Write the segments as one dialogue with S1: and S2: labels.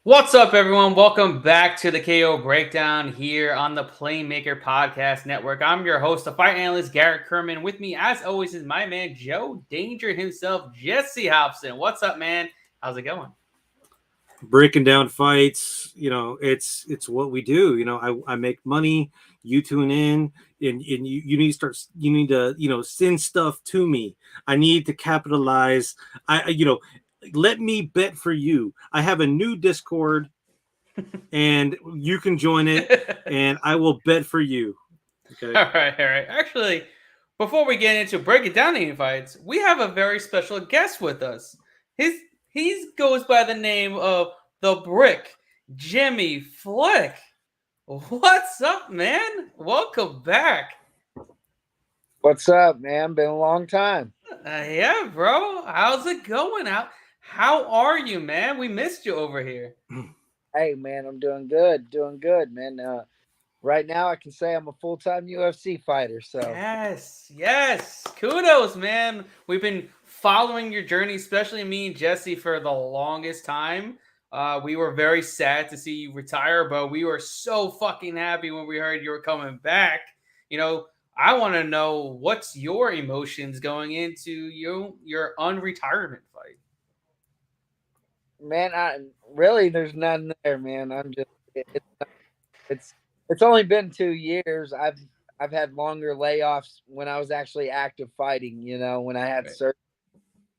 S1: What's up, everyone? Welcome back to the KO Breakdown here on the Playmaker Podcast Network. I'm your host, the fight analyst, Garrett Kerman. With me, as always, is my man, Joe Danger himself, Jesse Hobson. What's up, man? How's it going?
S2: Breaking down fights, it's what we do. I make money, you tune in, and you need to send stuff to me. I need to capitalize. Let me bet for you. I have a new Discord and you can join it and I will bet for you. Okay.
S1: All right. Actually, before we get into breaking down any fights, we have a very special guest with us. He goes by the name of the Brick, Jimmy Flick. What's up, man? Welcome back.
S3: What's up, man? Been a long time.
S1: Yeah, bro. How's it going? How are you, man? We missed you over here.
S3: Hey, man, I'm doing good, man. Right now, I can say I'm a full-time UFC fighter. So
S1: Yes. Kudos, man. We've been following your journey, especially me and Jesse, for the longest time. We were very sad to see you retire, but we were so fucking happy when we heard you were coming back. I want to know what's your emotions going into your unretirement fight.
S3: man, there's none there, man. I'm just it's only been 2 years. I've had longer layoffs when I was actually active fighting. When I had surgery,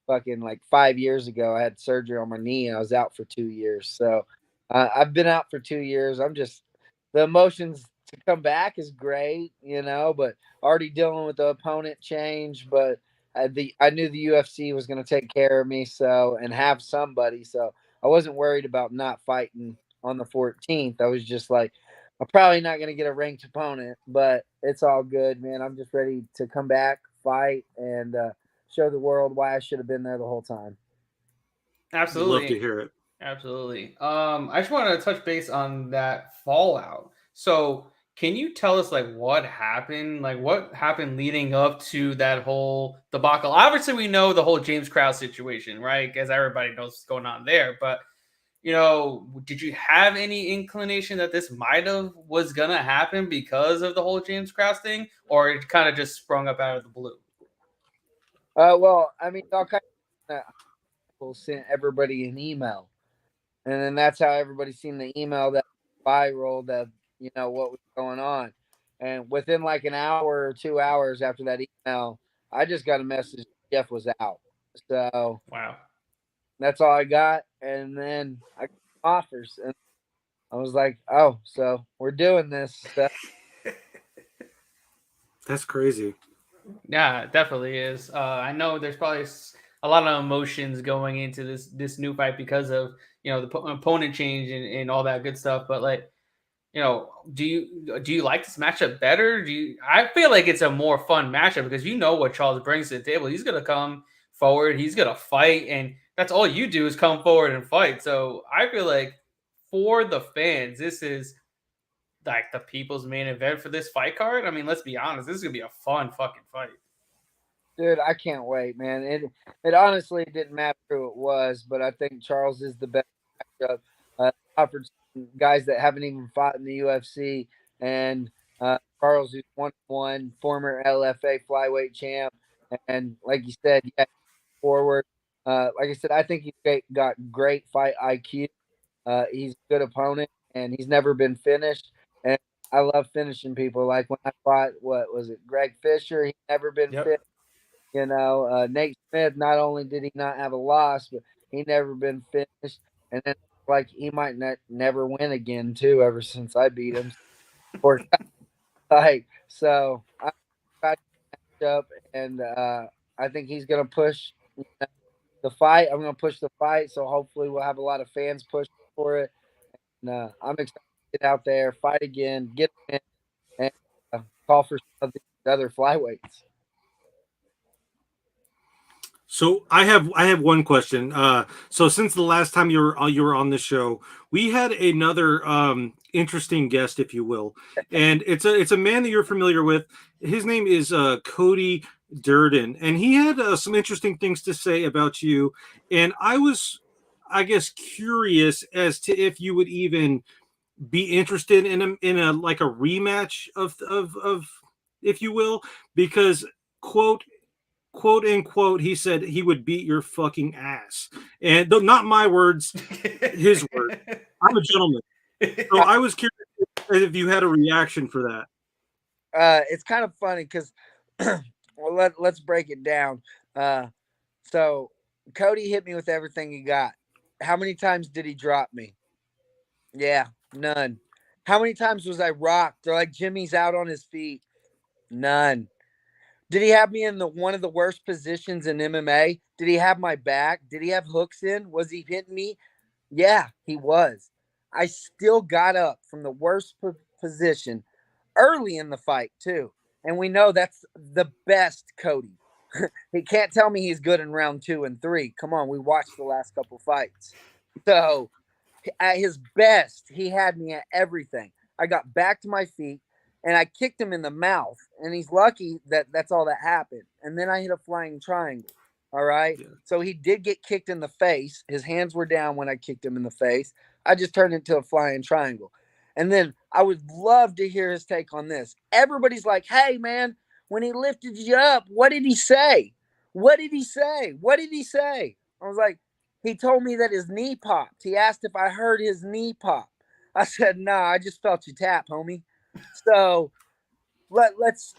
S3: fucking like 5 years ago, I had surgery on my knee and I was out for 2 years. So I've been out for 2 years. The emotions to come back is great, but already dealing with the opponent change. But I knew the UFC was going to take care of me, and have somebody. So I wasn't worried about not fighting on the 14th. I was just like, I'm probably not going to get a ranked opponent, but it's all good, man. I'm just ready to come back, fight, and show the world why I should have been there the whole time.
S1: Absolutely.
S2: I'd love to hear it.
S1: Absolutely. I just wanted to touch base on that fallout. So can you tell us what happened? What happened leading up to that whole debacle? Obviously, we know the whole James Krause situation, right? Because everybody knows what's going on there. But did you have any inclination that this was gonna happen because of the whole James Krause thing, or it kind of just sprung up out of the blue?
S3: Well, I mean, all kinds of people sent everybody an email, and then that's how everybody seen the email that viral that what was going on. And within like an hour or 2 hours after that email, I just got a message Jeff was out. So
S1: wow,
S3: that's all I got. And then I got offers, and I was like, oh, so we're doing this.
S2: That's crazy.
S1: Yeah, it definitely is. I know there's probably a lot of emotions going into this new fight because of the opponent change and all that good stuff. But do you like this matchup better? I feel like it's a more fun matchup because what Charles brings to the table. He's gonna come forward, he's gonna fight, and that's all you do is come forward and fight. So I feel like for the fans, this is like the people's main event for this fight card. I mean, let's be honest, this is gonna be a fun fucking fight.
S3: Dude, I can't wait, man. It honestly didn't matter who it was, but I think Charles is the best matchup. Offered guys that haven't even fought in the UFC, and Charles is 1-1, former LFA flyweight champ, and like you said, yeah, forward. Like I said, I think he's got great fight IQ. He's a good opponent, and he's never been finished. And I love finishing people. Like when I fought, what was it, Greg Fisher? He's never been finished. Nate Smith, not only did he not have a loss, but he never been finished. And then like he might never win again too, ever since I beat him. Or so I got up, and I think he's gonna push the fight. I'm gonna push the fight, so hopefully we'll have a lot of fans push for it. And I'm excited to get out there, fight again, get in, and call for some of the other flyweights.
S2: So I have one question. So since the last time you were on the show, we had another interesting guest, if you will, and it's a man that you're familiar with. His name is Cody Durden, and he had some interesting things to say about you. And I was I guess, curious as to if you would even be interested in a like a rematch of if you will, because quote unquote, he said he would beat your fucking ass. And not my words, his word. I'm a gentleman. So I was curious if you had a reaction for that.
S3: It's kind of funny because, well, let's break it down. So Cody hit me with everything he got. How many times did he drop me? Yeah, none. How many times was I rocked or like Jimmy's out on his feet? None. Did he have me in one of the worst positions in MMA? Did he have my back? Did he have hooks in? Was he hitting me? Yeah, he was. I still got up from the worst position early in the fight too. And we know that's the best Cody. He can't tell me he's good in round 2 and 3. Come on, we watched the last couple fights. So at his best, he had me at everything. I got back to my feet and I kicked him in the mouth. And he's lucky that that's all that happened. And then I hit a flying triangle. All right. Yeah. So he did get kicked in the face. His hands were down when I kicked him in the face. I just turned into a flying triangle. And then I would love to hear his take on this. Everybody's like, hey, man, when he lifted you up, what did he say? What did he say? What did he say? I was like, he told me that his knee popped. He asked if I heard his knee pop. I said, nah, I just felt you tap, homie. So let's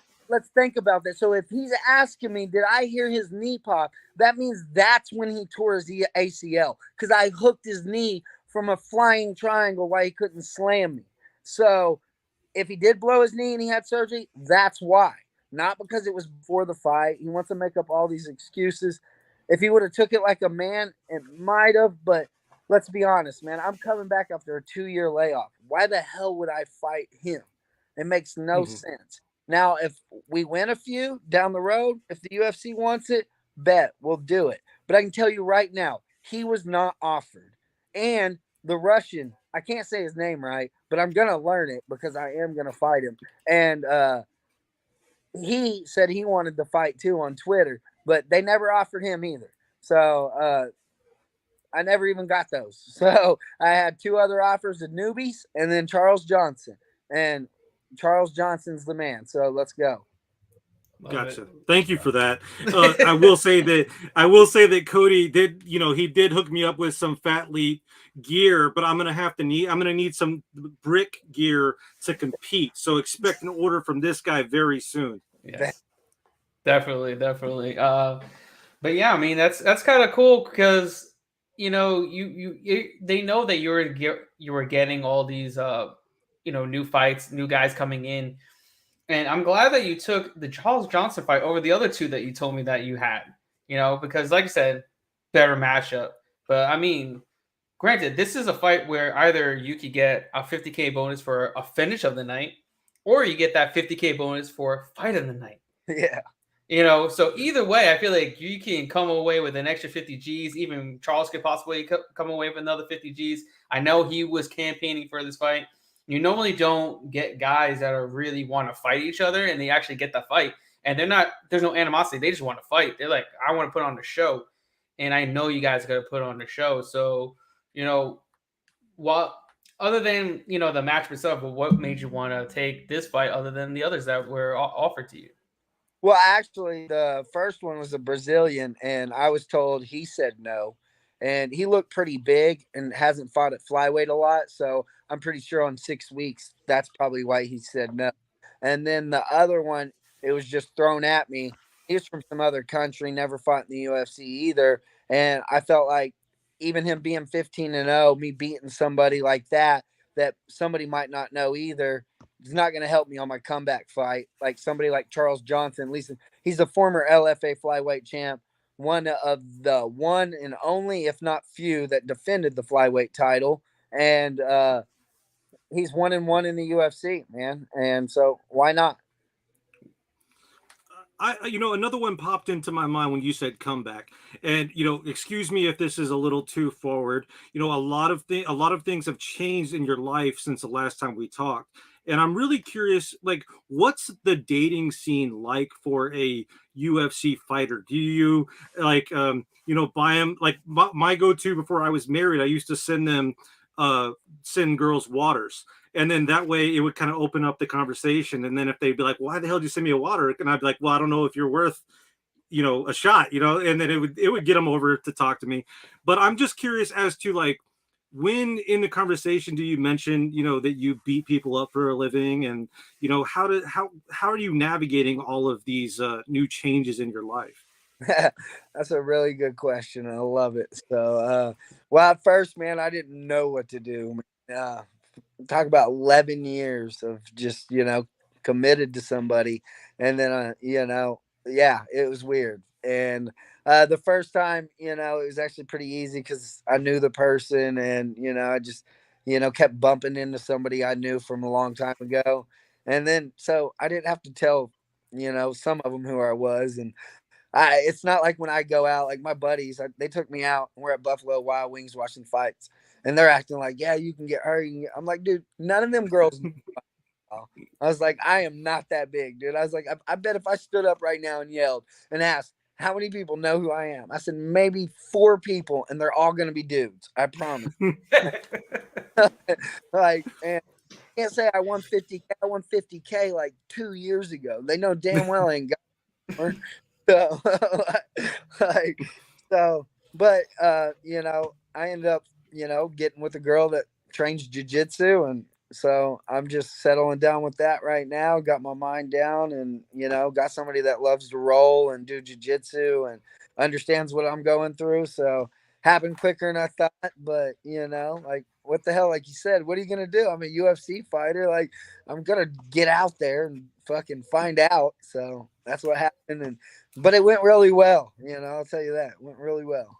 S3: think about this. So if he's asking me, did I hear his knee pop? That means that's when he tore his ACL because I hooked his knee from a flying triangle while he couldn't slam me. So if he did blow his knee and he had surgery, that's why. Not because it was before the fight. He wants to make up all these excuses. If he would have took it like a man, it might have, but let's be honest, man. I'm coming back after a 2-year layoff. Why the hell would I fight him? It makes no sense. Now, if we win a few down the road, if the UFC wants it, bet we'll do it. But I can tell you right now, he was not offered. And the Russian, I can't say his name right, but I'm going to learn it because I am going to fight him. And he said he wanted to fight too on Twitter, but they never offered him either. So I never even got those. So I had 2 other offers of newbies and then Charles Johnson. And Charles Johnson's the man. So let's go.
S2: Gotcha. Thank you for that. I will say that Cody did, he did hook me up with some Fat Leap gear, but I'm going to need some brick gear to compete. So expect an order from this guy very soon.
S1: Yes. Definitely. But yeah, I mean, that's kind of cool because, they know that you were getting all these, new fights, new guys coming in. And I'm glad that you took the Charles Johnson fight over the other 2 that you told me that you had, because like I said, better matchup. But I mean, granted, this is a fight where either you could get a 50K bonus for a finish of the night, or you get that 50K bonus for fight of the night.
S3: Yeah.
S1: So either way, I feel like you can come away with an extra 50 Gs. Even Charles could possibly come away with another 50 Gs. I know he was campaigning for this fight. You normally don't get guys that are really want to fight each other and they actually get the fight. And there's no animosity. They just want to fight. They're like, I want to put on the show. And I know you guys got to put on the show. So, other than, the match itself, what made you want to take this fight other than the others that were offered to you?
S3: Well, actually, the first one was a Brazilian, and I was told he said no. And he looked pretty big and hasn't fought at flyweight a lot. So I'm pretty sure on 6 weeks, that's probably why he said no. And then the other one, it was just thrown at me. He was from some other country, never fought in the UFC either. And I felt like even him being 15-0, me beating somebody like that somebody might not know either, is not going to help me on my comeback fight. Like somebody like Charles Johnson, at least he's a former LFA flyweight champ. One of the one and only, if not few, that defended the flyweight title. And he's 1-1 in the UFC, man. And so why not?
S2: Another one popped into my mind when you said comeback, and excuse me if this is a little too forward. A lot of things have changed in your life since the last time we talked, And I'm really curious, like, what's the dating scene like for a UFC fighter? Do you like, buy them? Like my go-to before I was married, I used to send girls waters. And then that way it would kind of open up the conversation. And then if they'd be like, why the hell did you send me a water? And I'd be like, well, I don't know if you're worth, a shot, and then it would get them over to talk to me. But I'm just curious as to, like, when in the conversation do you mention, that you beat people up for a living, and, how are you navigating all of these new changes in your life?
S3: That's a really good question. I love it. So, well, at first, man, I didn't know what to do. Talk about 11 years of just, committed to somebody. And then, yeah, it was weird. And the first time, it was actually pretty easy because I knew the person, and, I just, kept bumping into somebody I knew from a long time ago. And then, so I didn't have to tell, some of them who I was. And it's not like when I go out, like my buddies, they took me out and we're at Buffalo Wild Wings watching fights, and they're acting like, yeah, you can get her. I'm like, dude, none of them girls know. I was like, I am not that big, dude. I was like, I bet if I stood up right now and yelled and asked how many people know who I am, I said maybe 4 people, and they're all going to be dudes. I promise. Like, and I can't say I won 50K. I won 50K like 2 years ago. They know damn well I ain't got more. So, like, but I ended up, getting with a girl that trains jiu-jitsu, and so I'm just settling down with that right now. Got my mind down, and got somebody that loves to roll and do jiu-jitsu and understands what I'm going through. So happened quicker than I thought, but like, what the hell? Like you said, what are you gonna do? I'm a UFC fighter. Like, I'm gonna get out there and fucking find out. So that's what happened, but it went really well. I'll tell you that. It went really well.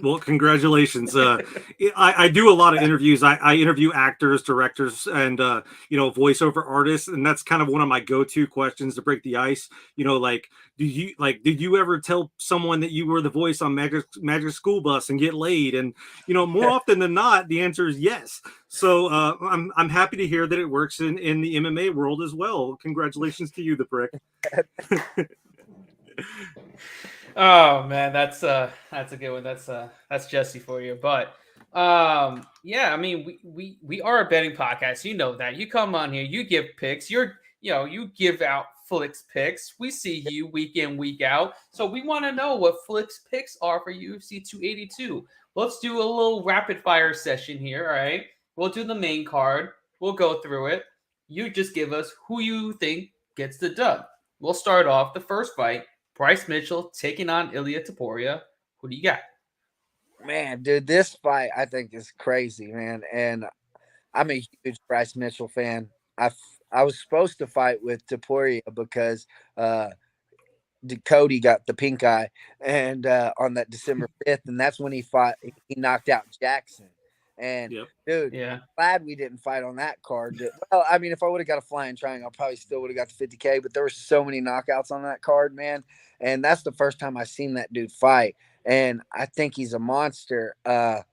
S2: Well, congratulations. I do a lot of interviews. I interview actors, directors, and voiceover artists, and that's kind of one of my go-to questions to break the ice. Like, did you ever tell someone that you were the voice on Magic School Bus and get laid? And more often than not, the answer is yes. So I'm happy to hear that it works in the MMA world as well. Congratulations to you, the prick.
S1: Oh man, that's a good one. That's Jesse for you. But yeah, I mean, we are a betting podcast. You know that. You come on here, you give picks. You give out Flicks picks. We see you week in, week out. So we want to know what Flicks picks are for UFC 282. Let's do a little rapid fire session here. All right, we'll do the main card. We'll go through it. You just give us who you think gets the dub. We'll start off the first fight. Bryce Mitchell taking on Ilia Topuria. Who do you got?
S3: Man, dude, this fight I think is crazy, man. And I'm a huge Bryce Mitchell fan. I was supposed to fight with Topuria because Cody got the pink eye, and on that December 5th, and that's when he knocked out Jackson. And
S2: Yep.
S3: dude,
S1: Yeah.
S3: I'm glad we didn't fight on that card. Well, I mean, if I would have got a flying triangle, I probably still would have got the 50K, but there were so many knockouts on that card, man. And that's the first time I seen that dude fight. And I think he's a monster. But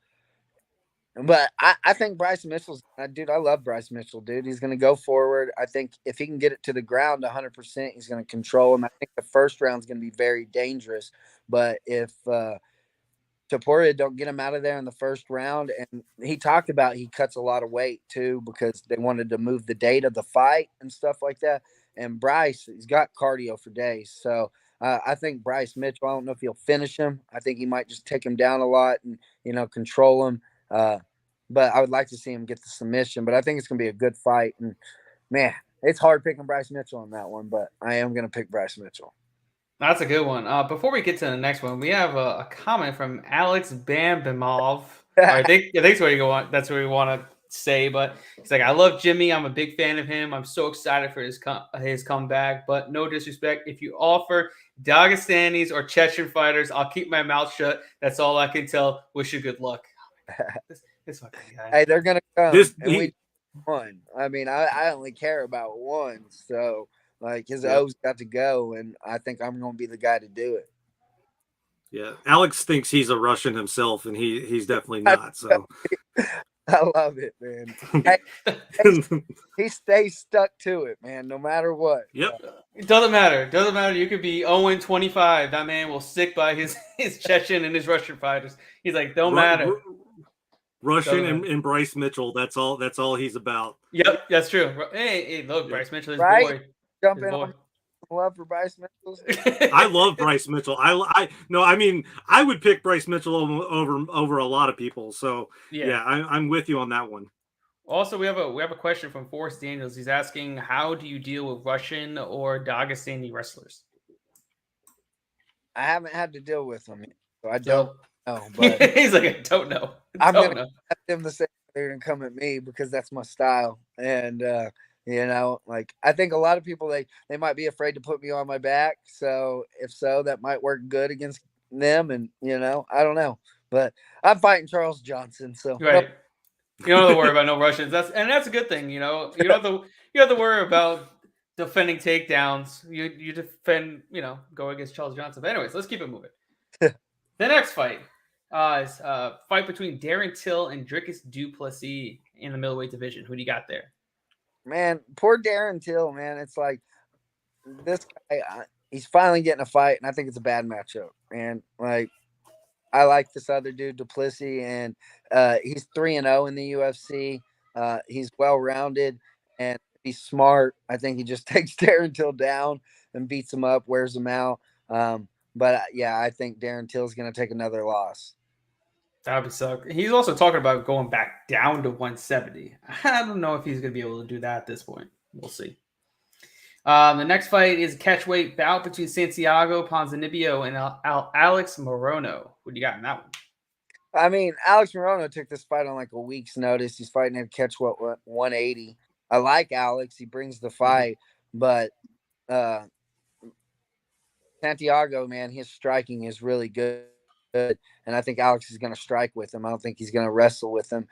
S3: I think Bryce Mitchell's, dude, I love Bryce Mitchell, dude. He's going to go forward. I think if he can get it to the ground 100%, he's going to control him. I think the first round is going to be very dangerous. But if Topuria don't get him out of there in the first round, and he talked about he cuts a lot of weight too because they wanted to move the date of the fight and stuff like that. And Bryce, he's got cardio for days. So I think Bryce Mitchell, I don't know if he'll finish him. I think he might just take him down a lot and, control him. But I would like to see him get the submission. But I think it's going to be a good fight. And, man, it's hard picking Bryce Mitchell on that one. But I am going to pick Bryce Mitchell.
S1: That's a good one. Before we get to the next one, we have a comment from Alex Bambimov. I think that's what we want to say. But he's like, I love Jimmy. I'm a big fan of him. I'm so excited for his comeback. But no disrespect. If you offer Dagestanis or Chechen fighters, I'll keep my mouth shut. That's all I can tell. Wish you good luck. This fucking guy.
S3: Hey, they're going to come. We won. I mean, I only care about one. So. Like, his O's got to go, and I think I'm going to be the guy to do it.
S2: Yeah, Alex thinks he's a Russian himself, and he's definitely not. So,
S3: I love it, man. He stays stuck to it, man, no matter what.
S2: Yep.
S1: It doesn't matter. It doesn't matter. You could be 0-25. That man will stick by his Chechen and his Russian fighters. He's like, don't matter.
S2: Russian and Bryce Mitchell. That's all he's about.
S1: Yep, that's true. Hey, look,
S2: Yep.
S1: Bryce Mitchell, his
S3: Right?
S1: boy.
S3: Jump
S1: His
S3: in
S1: boy.
S3: on love for Bryce Mitchell.
S2: I love Bryce Mitchell. I would pick Bryce Mitchell over a lot of people. So yeah, I'm with you on that one.
S1: Also, we have a question from Forrest Daniels. He's asking, how do you deal with Russian or Dagestani wrestlers?
S3: I haven't had to deal with them, so I
S1: So-
S3: don't know. But
S1: He's like, I don't know.
S3: I'm
S1: Don't
S3: gonna
S1: know.
S3: have them to say they're gonna come at me because that's my style. And like I think a lot of people they might be afraid to put me on my back. So if so, that might work good against them. And I don't know. But I'm fighting Charles Johnson, so
S1: Right. You don't have to worry about no Russians. That's a good thing. You don't have to worry about defending takedowns. You defend. Go against Charles Johnson. But anyways, let's keep it moving. The next fight is a fight between Darren Till and Dricus du Plessis in the middleweight division. Who do you got there?
S3: Man, poor Darren Till, man. It's like this guy. He's finally getting a fight, and I think it's a bad matchup. And like, I like this other dude, Duplessis, and he's 3-0 in the UFC. He's well-rounded and he's smart. I think he just takes Darren Till down and beats him up, wears him out. But I think Darren Till's going to take another loss.
S1: That would suck. He's also talking about going back down to 170. I don't know if he's going to be able to do that at this point. We'll see. The next fight is a catchweight bout between Santiago Ponzinibbio and Alex Morono. What do you got in that one?
S3: I mean, Alex Morono took this fight on like a week's notice. He's fighting at catchweight 180. I like Alex. He brings the fight, but Santiago, man, his striking is really good. And I think Alex is going to strike with him. I don't think he's going to wrestle with him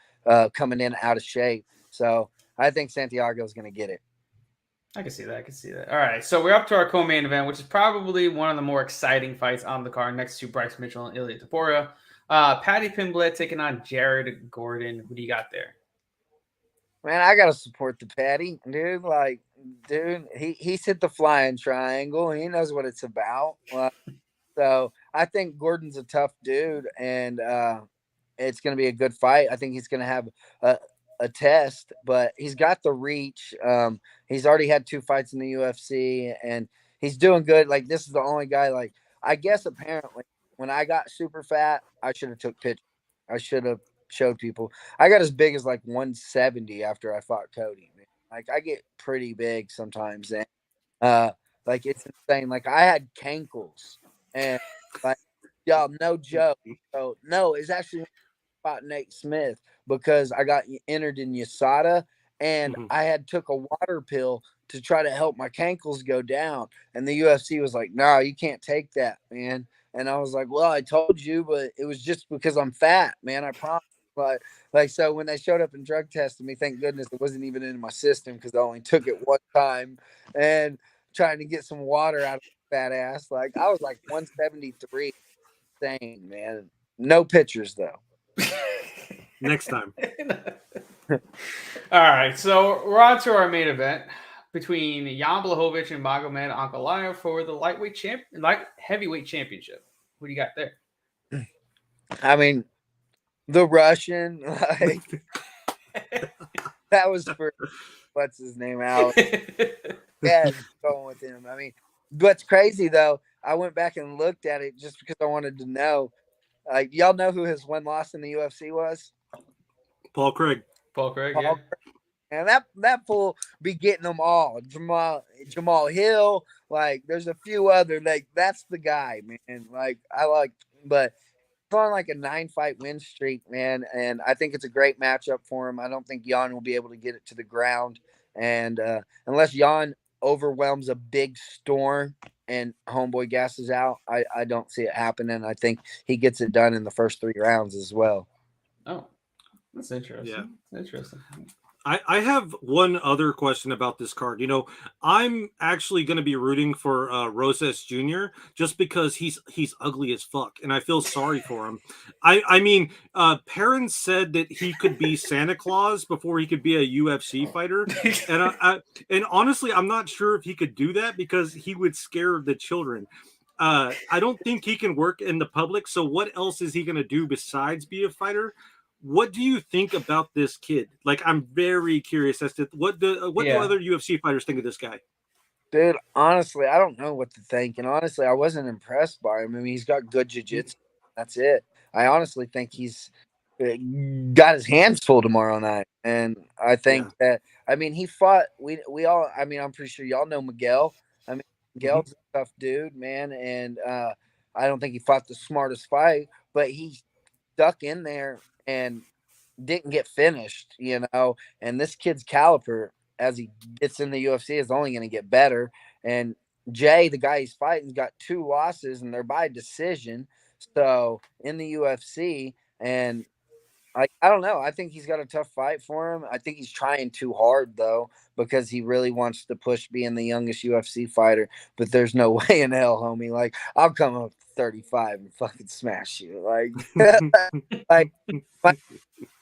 S3: coming in out of shape. So I think Santiago is going to get it.
S1: I can see that. All right, so we're up to our co-main event, which is probably one of the more exciting fights on the card next to Bryce Mitchell and Ilia Topuria. Paddy Pimblett taking on Jared Gordon. What do you got there?
S3: Man, I got to support the Paddy, dude. Like, dude, he's hit the flying triangle. He knows what it's about. So I think Gordon's a tough dude, and it's going to be a good fight. I think he's going to have a test, but he's got the reach. He's already had 2 fights in the UFC, and he's doing good. Like, this is the only guy, like, I guess apparently when I got super fat, I should have took pictures. I should have showed people. I got as big as like 170 after I fought Cody, man. Like, I get pretty big sometimes, and like, it's insane. Like, I had cankles, and like, y'all, no joke. So no, it's actually fought Nate Smith because I got entered in USADA, and I had took a water pill to try to help my cankles go down, and the UFC was like, "No, you can't take that, man." And I was like, "Well, I told you, but it was just because I'm fat, man. I promise." Like so when they showed up and drug tested me, thank goodness it wasn't even in my system because I only took it one time, and trying to get some water out of my fat ass. Like, I was like 173. Insane, man. No pictures though.
S2: Next time.
S1: All right, so we're on to our main event between Jan Blachowicz and Magomed Ankalaev for the heavyweight championship. What do you got there?
S3: I mean, the Russian, like, that was for what's his name, Alex. Yeah, going with him. I mean, what's crazy though, I went back and looked at it just because I wanted to know. Y'all know who his one loss in the UFC was?
S2: Paul Craig.
S1: Yeah.
S3: And that fool be getting them all. Jamal Hill, like, there's a few other, like, that's the guy, man. Like, but he's on like a 9-fight win streak, man, and I think it's a great matchup for him. I don't think Jan will be able to get it to the ground, and unless Jan overwhelms a big storm and homeboy gasses out, I don't see it happening. I think he gets it done in the first 3 rounds as well.
S1: Oh, that's interesting.
S2: Yeah.
S1: Interesting.
S2: I have one other question about this card. You know, I'm actually going to be rooting for Rosas Jr. just because he's ugly as fuck, and I feel sorry for him. I mean, parents said that he could be Santa Claus before he could be a UFC fighter, and and honestly, I'm not sure if he could do that because he would scare the children. I don't think he can work in the public. So what else is he going to do besides be a fighter? What do you think about this kid? Like, I'm very curious as to what do
S1: Yeah.
S2: other UFC fighters think of this guy?
S3: Dude, honestly, I don't know what to think. And honestly, I wasn't impressed by him. I mean, he's got good jiu-jitsu. That's it. I honestly think he's got his hands full tomorrow night. And I think
S2: Yeah.
S3: that, I mean, he fought, we all, I mean, I'm pretty sure y'all know Miguel. I mean,
S2: Mhm.
S3: Miguel's a tough dude, man. And I don't think he fought the smartest fight, but he stuck in there and didn't get finished, and this kid's caliber as he gets in the UFC is only going to get better. And Jay, the guy he's fighting, got 2 losses and they're by decision. So in the UFC, and I don't know. I think he's got a tough fight for him. I think he's trying too hard though, because he really wants to push being the youngest UFC fighter. But there's no way in hell, homie. Like I'll come up 35 and fucking smash you. Like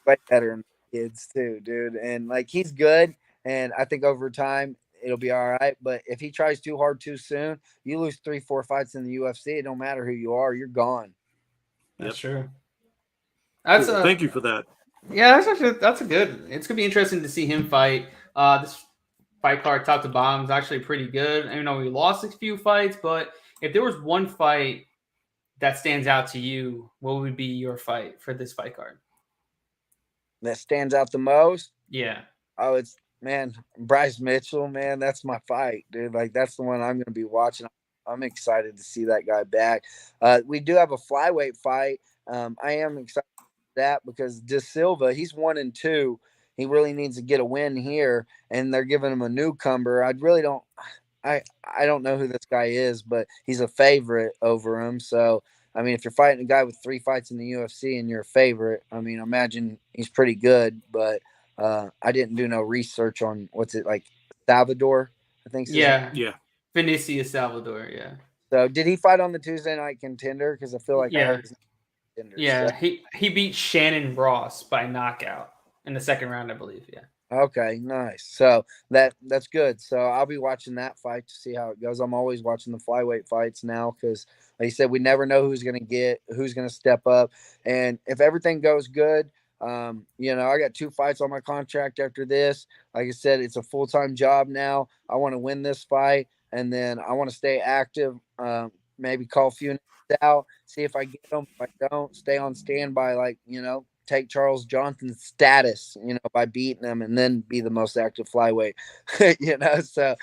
S3: way better than kids too, dude. And like he's good, and I think over time it'll be all right. But if he tries too hard too soon, you lose 3, 4 fights in the UFC. It don't matter who you are, you're gone.
S1: That's
S2: Yep.
S1: true. That's
S2: Cool. Thank you for that.
S1: Yeah, that's a good. It's gonna be interesting to see him fight. This fight card, top to bottom, is actually pretty good. I know he lost a few fights, but if there was one fight that stands out to you, what would be your fight for this fight card?
S3: That stands out the most.
S1: Yeah.
S3: Oh, it's man, Bryce Mitchell, man, that's my fight, dude. Like that's the one I'm gonna be watching. I'm excited to see that guy back. We do have a flyweight fight. I am excited for that because De Silva, he's 1-2. He really needs to get a win here, and they're giving him a newcomer. I don't know who this guy is, but he's a favorite over him. So I mean, if you're fighting a guy with 3 fights in the UFC and you're a favorite, I mean, imagine he's pretty good. But I didn't do no research on what's it like Salvador, I think.
S1: Yeah.
S2: Yeah.
S1: Vinicius Salvador. Yeah.
S3: So did he fight on the Tuesday night contender? Because I feel like I heard his contender.
S1: Yeah.
S3: So.
S1: He beat Shannon Ross by knockout in the second round, I believe. Yeah.
S3: Okay, nice. So that's good. So I'll be watching that fight to see how it goes. I'm always watching the flyweight fights now because, like you said, we never know who's going to step up, and if everything goes good, I got 2 fights on my contract after this. Like I said, it's a full-time job now. I want to win this fight, and then I want to stay active. Maybe call a few names out, see if I get them. If I don't, stay on standby. Take Charles Johnson's status, by beating him and then be the most active flyweight, so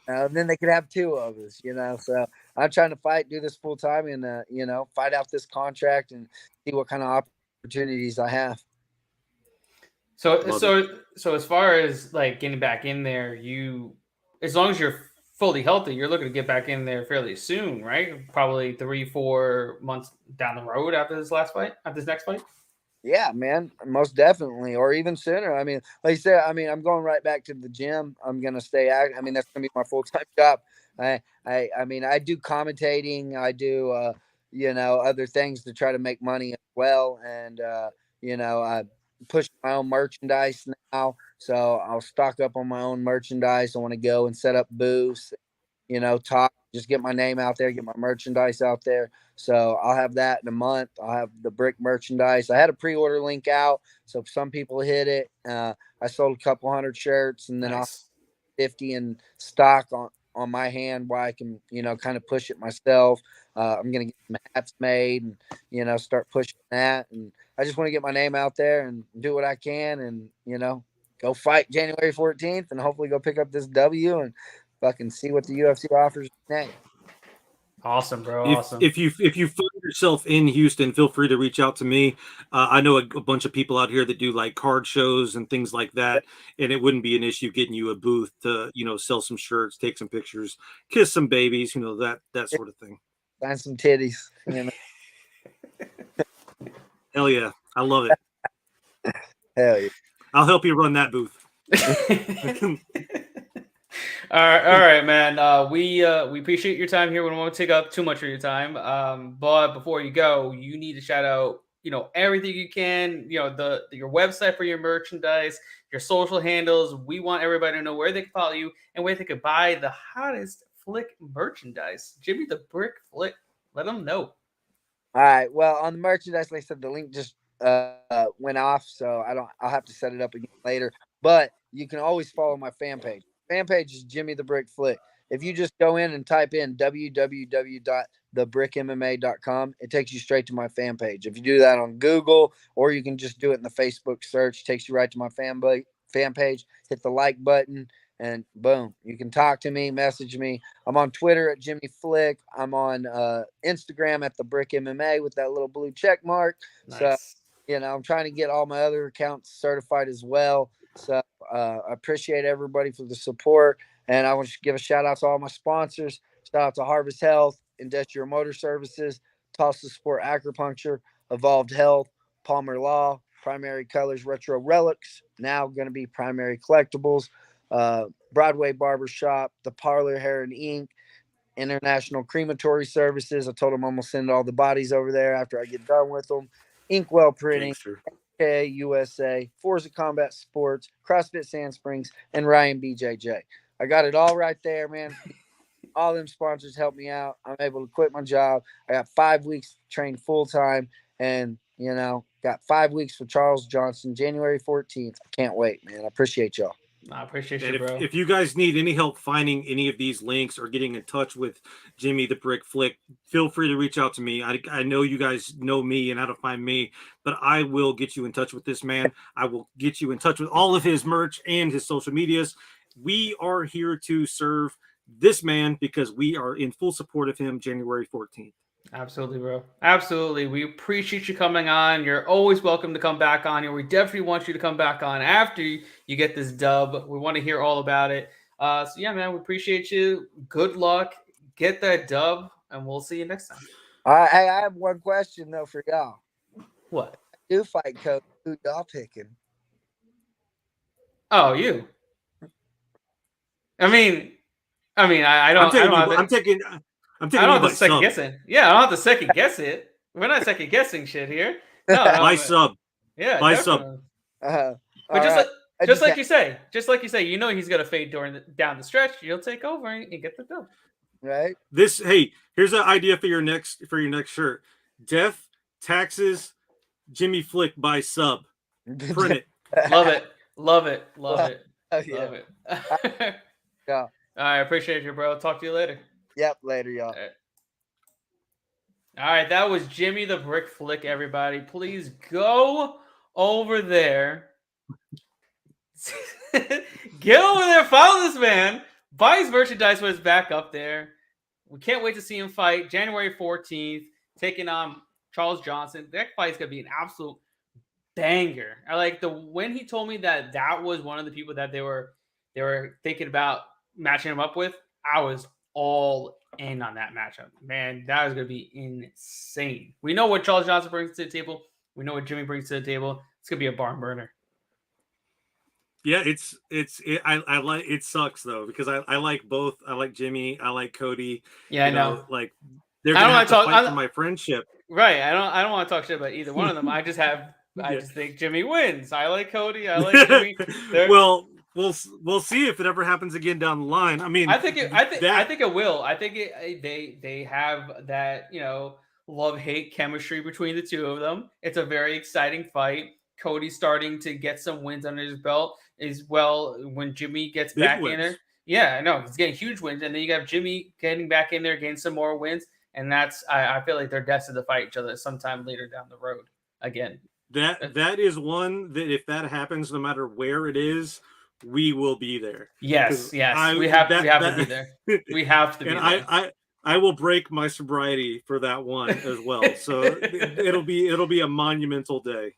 S3: then they could have 2 of us, so I'm trying to do this full time and, fight out this contract and see what kind of opportunities I have.
S1: So as far as like getting back in there, as long as you're fully healthy, you're looking to get back in there fairly soon, right? Probably 3-4 months down the road after this next fight.
S3: Yeah, man, most definitely, or even sooner. I mean, like you said, I'm going right back to the gym. I'm gonna stay out. I mean, that's gonna be my full time job. I do commentating. I do, other things to try to make money as well. And I push my own merchandise now, so I'll stock up on my own merchandise. I want to go and set up booths, talk, just get my name out there, get my merchandise out there. So I'll have that in a month. I'll have the brick merchandise. I had a pre-order link out, so some people hit it. I sold a couple hundred shirts, and then I'll 50 in stock on my hand while I can, kind of push it myself. I'm gonna get some hats made and start pushing that. And I just want to get my name out there and do what I can, and go fight January 14th, and hopefully go pick up this W and fucking see what the UFC offers next.
S1: Awesome, bro. Awesome.
S2: If you find yourself in Houston, feel free to reach out to me. I know a bunch of people out here that do like card shows and things like that, and it wouldn't be an issue getting you a booth to sell some shirts, take some pictures, kiss some babies, that sort of thing.
S3: Find some titties.
S2: Hell yeah, I love it.
S3: Hell yeah.
S2: I'll help you run that booth.
S1: All right, man. We appreciate your time here. We don't want to take up too much of your time. But before you go, you need to shout out, everything you can. Your website for your merchandise, your social handles. We want everybody to know where they can follow you and where they could buy the hottest Flick merchandise. Jimmy the Brick Flick. Let them know.
S3: All right. Well, on the merchandise, like I said, the link just went off, so I'll have to set it up again later. But you can always follow my fan page. Fan page is Jimmy the Brick Flick. If you just go in and type in www.thebrickmma.com, it takes you straight to my fan page. If you do that on Google, or you can just do it in the Facebook search, it takes you right to my fan page. Hit the like button, and boom, you can talk to me, message me. I'm on Twitter at Jimmy Flick. I'm on Instagram at the Brick MMA with that little blue check mark.
S1: Nice.
S3: So, I'm trying to get all my other accounts certified as well. So I appreciate everybody for the support. And I want to give a shout out to all my sponsors. Shout out to Harvest Health, Industrial Motor Services, Tulsa Sport Acupuncture, Evolved Health, Palmer Law, Primary Colors Retro Relics, now going to be Primary Collectibles, Broadway Barber Shop, The Parlor Hair and Ink, International Crematory Services. I told them I'm going to send all the bodies over there after I get done with them. Inkwell Printing, USA, Forza Combat Sports, CrossFit Sand Springs, and Ryan BJJ. I got it all right there, man. All them sponsors help me out. I'm able to quit my job. I got 5 weeks trained full time, and got 5 weeks for Charles Johnson, January 14th. I can't wait, man. I appreciate y'all.
S1: I appreciate you, bro.
S2: If you guys need any help finding any of these links or getting in touch with Jimmy the Brick Flick, feel free to reach out to me. I know you guys know me and how to find me, but I will get you in touch with this man. I will get you in touch with all of his merch and his social medias. We are here to serve this man because we are in full support of him January 14th.
S1: Absolutely, bro. Absolutely. We appreciate you coming on. You're always welcome to come back on here. We definitely want you to come back on after you get this dub. We want to hear all about it. So yeah, man, we appreciate you. Good luck. Get that dub, and we'll see you next time.
S3: All right. Hey, I have one question though for y'all.
S1: What?
S3: Do fight coach? Who y'all picking?
S1: Oh, you. I don't.
S2: I'm taking
S1: I don't have to second guess it. Yeah, I don't have to second guess it. We're not second guessing shit here. No,
S2: my sub.
S1: Yeah,
S2: my
S1: definitely.
S2: sub.
S1: But just like you say, he's gonna fade down the stretch. You'll take over and get the dub.
S3: Right.
S2: Here's an idea for your next shirt. Death, taxes, Jimmy Flick by sub. Print it.
S1: Love it. Love it.
S3: Yeah.
S1: All right, appreciate you, bro. Talk to you later.
S3: Yep, later, y'all.
S1: All right, that was Jimmy the Brick Flick, everybody. Please go over there. Get over there, follow this man. Buy his merchandise when it's back up there. We can't wait to see him fight January 14th, taking on Charles Johnson. That fight is going to be an absolute banger. I like when he told me that was one of the people that they were thinking about matching him up with. I was all in on that matchup. Man, that was going to be insane. We know what Charles Johnson brings to the table. We know what Jimmy brings to the table. It's going to be a barn burner.
S2: Yeah, I like it sucks though because I like both. I like Jimmy. I like Cody.
S1: Yeah, I know.
S2: Like they're gonna have to fight for my friendship.
S1: Right. I don't want to talk shit about either one of them. I just think Jimmy wins. I like Cody. I like Jimmy.
S2: Well, we'll see if it ever happens again down the line. I mean,
S1: I think it will. I think they have that love-hate chemistry between the two of them. It's a very exciting fight. Cody's starting to get some wins under his belt as well. When Jimmy gets back in there, yeah, I know he's getting huge wins, and then you got Jimmy getting back in there, getting some more wins, and that's I feel like they're destined to fight each other sometime later down the road again.
S2: That is one that if that happens, no matter where it is, we will be there.
S1: Yes, we have to be there. We have to be there.
S2: I will break my sobriety for that one as well. So it'll be a monumental day.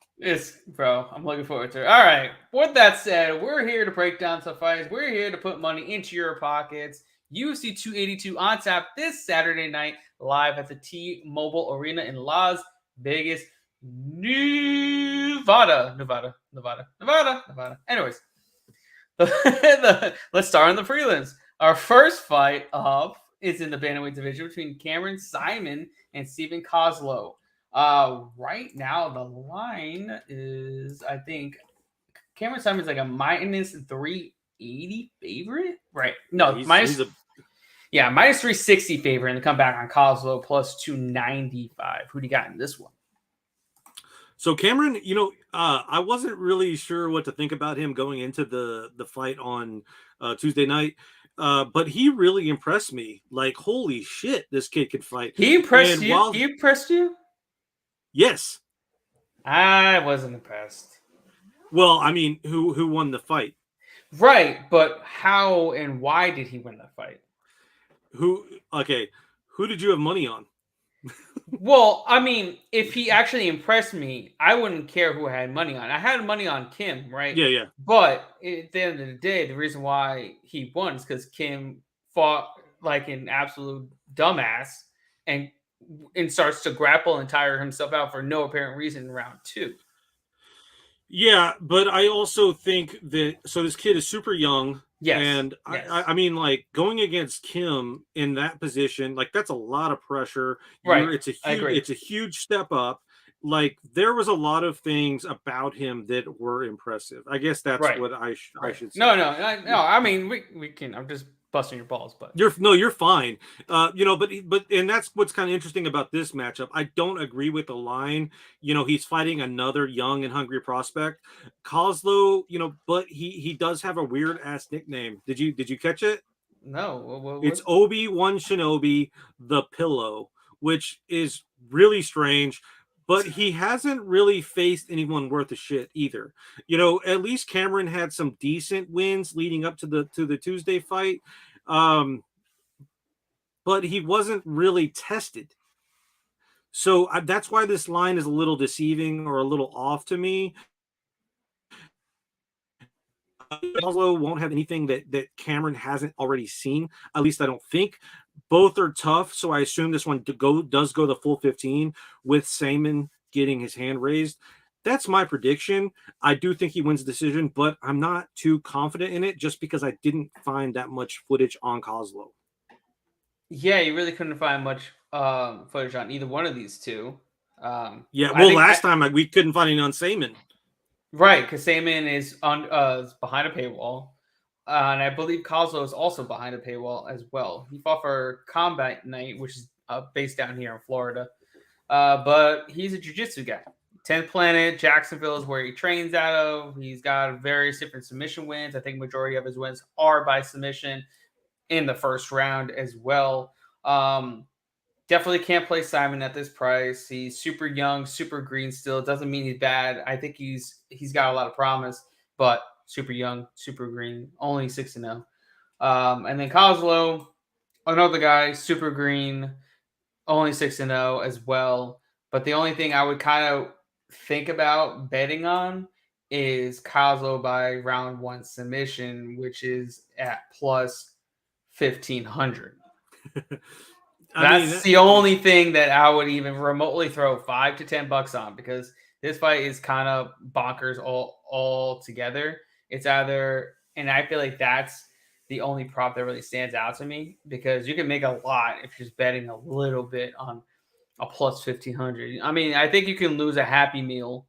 S1: Bro, I'm looking forward to it. All right. With that said, we're here to break down some fights. We're here to put money into your pockets. UFC 282 on tap this Saturday night live at the T-Mobile Arena in Las Vegas, Nevada. Anyways, Let's start on the prelims. Our first fight up is in the bantamweight division between Cameron Simon and Stephen Kozlow. Right now the line is, I think, Cameron Simon's like a minus 380 favorite, right? No,
S2: he's
S1: minus
S2: a
S1: minus 360 favorite, and the comeback on Kozlow plus 295. Who do you got in this one?
S2: So Cameron, I wasn't really sure what to think about him going into the fight on Tuesday night, but he really impressed me. Like, holy shit, this kid can fight.
S1: He impressed you? He impressed you?
S2: Yes.
S1: I wasn't impressed.
S2: Well, I mean, who won the fight?
S1: Right, but how and why did he win the fight?
S2: Who did you have money on?
S1: Well, I mean, if he actually impressed me, I wouldn't care who I had money on. I had money on Kim, right?
S2: Yeah.
S1: But at the end of the day, the reason why he won is because Kim fought like an absolute dumbass and starts to grapple and tire himself out for no apparent reason in round 2.
S2: Yeah, but I also think that this kid is super young.
S1: Yes.
S2: And
S1: yes.
S2: I mean, like, going against Kim in that position, like, that's a lot of pressure.
S1: Right.
S2: It's a huge step up. Like, there was a lot of things about him that were impressive. I guess that's what I should say.
S1: No. I mean, we can. I'm just busting your balls, but
S2: you're fine. But that's what's kind of interesting about this matchup. I don't agree with the line. He's fighting another young and hungry prospect, Kozlow. But he does have a weird ass nickname. Did you catch it?
S1: No.
S2: It's Obi-Wan Shinobi the Pillow, which is really strange. But he hasn't really faced anyone worth a shit either. At least Cameron had some decent wins leading up to the Tuesday fight. But he wasn't really tested. So that's why this line is a little deceiving or a little off to me. Kozlow won't have anything that Cameron hasn't already seen. At least I don't think. Both are tough, so I assume this one does go the full 15 with Simon getting his hand raised. That's my prediction. I do think he wins the decision, but I'm not too confident in it just because I didn't find that much footage on Kozlow.
S1: Yeah, you really couldn't find much footage on either one of these two.
S2: Last time we couldn't find any on Simon.
S1: Right, because Simon is behind a paywall. And I believe Kozlow is also behind a paywall as well. He fought for Combat Night, which is based down here in Florida. But he's a jiu-jitsu guy. 10th Planet, Jacksonville is where he trains out of. He's got various different submission wins. I think majority of his wins are by submission in the first round as well. Definitely can't play Simon at this price. He's super young, super green still. It doesn't mean he's bad. I think he's got a lot of promise, but super young, super green, only 6-0. And then Kozlow, another guy, super green, only 6-0 as well. But the only thing I would kind of think about betting on is Kozlow by round 1 submission, which is at plus 1,500. That's the only thing that I would even remotely throw $5 to $10 on, because this fight is kind of bonkers all together. It's either, and I feel like that's the only prop that really stands out to me, because you can make a lot if you're just betting a little bit on a plus 1,500. I mean, I think you can lose a Happy Meal,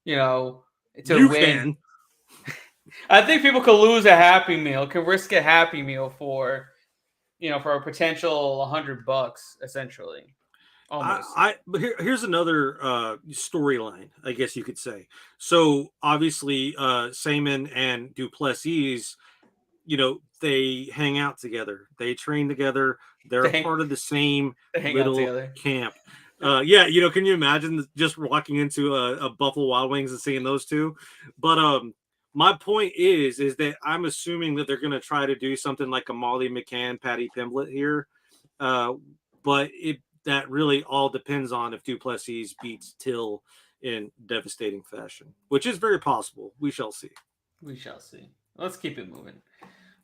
S1: to win. I think people could lose a Happy Meal, can risk a Happy Meal for a potential $100, essentially. Almost.
S2: But here's another storyline, I guess you could say. So obviously, Simon and Duplessis, they hang out together. They train together. They're part of the same little camp. Can you imagine just walking into a Buffalo Wild Wings and seeing those two? But my point is that I'm assuming that they're going to try to do something like a Molly McCann, Patty Pimblett here. But that really all depends on if Duplessis beats Till in devastating fashion, which is very possible. We shall see.
S1: Let's keep it moving.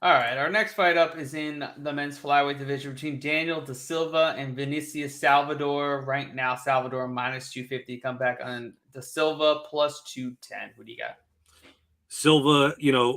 S1: All right, our next fight up is in the men's flyweight division between Daniel Da Silva and Vinicius Salvador. Right now, Salvador minus 250. Come back on Da Silva plus 210. What do you got?
S2: Silva,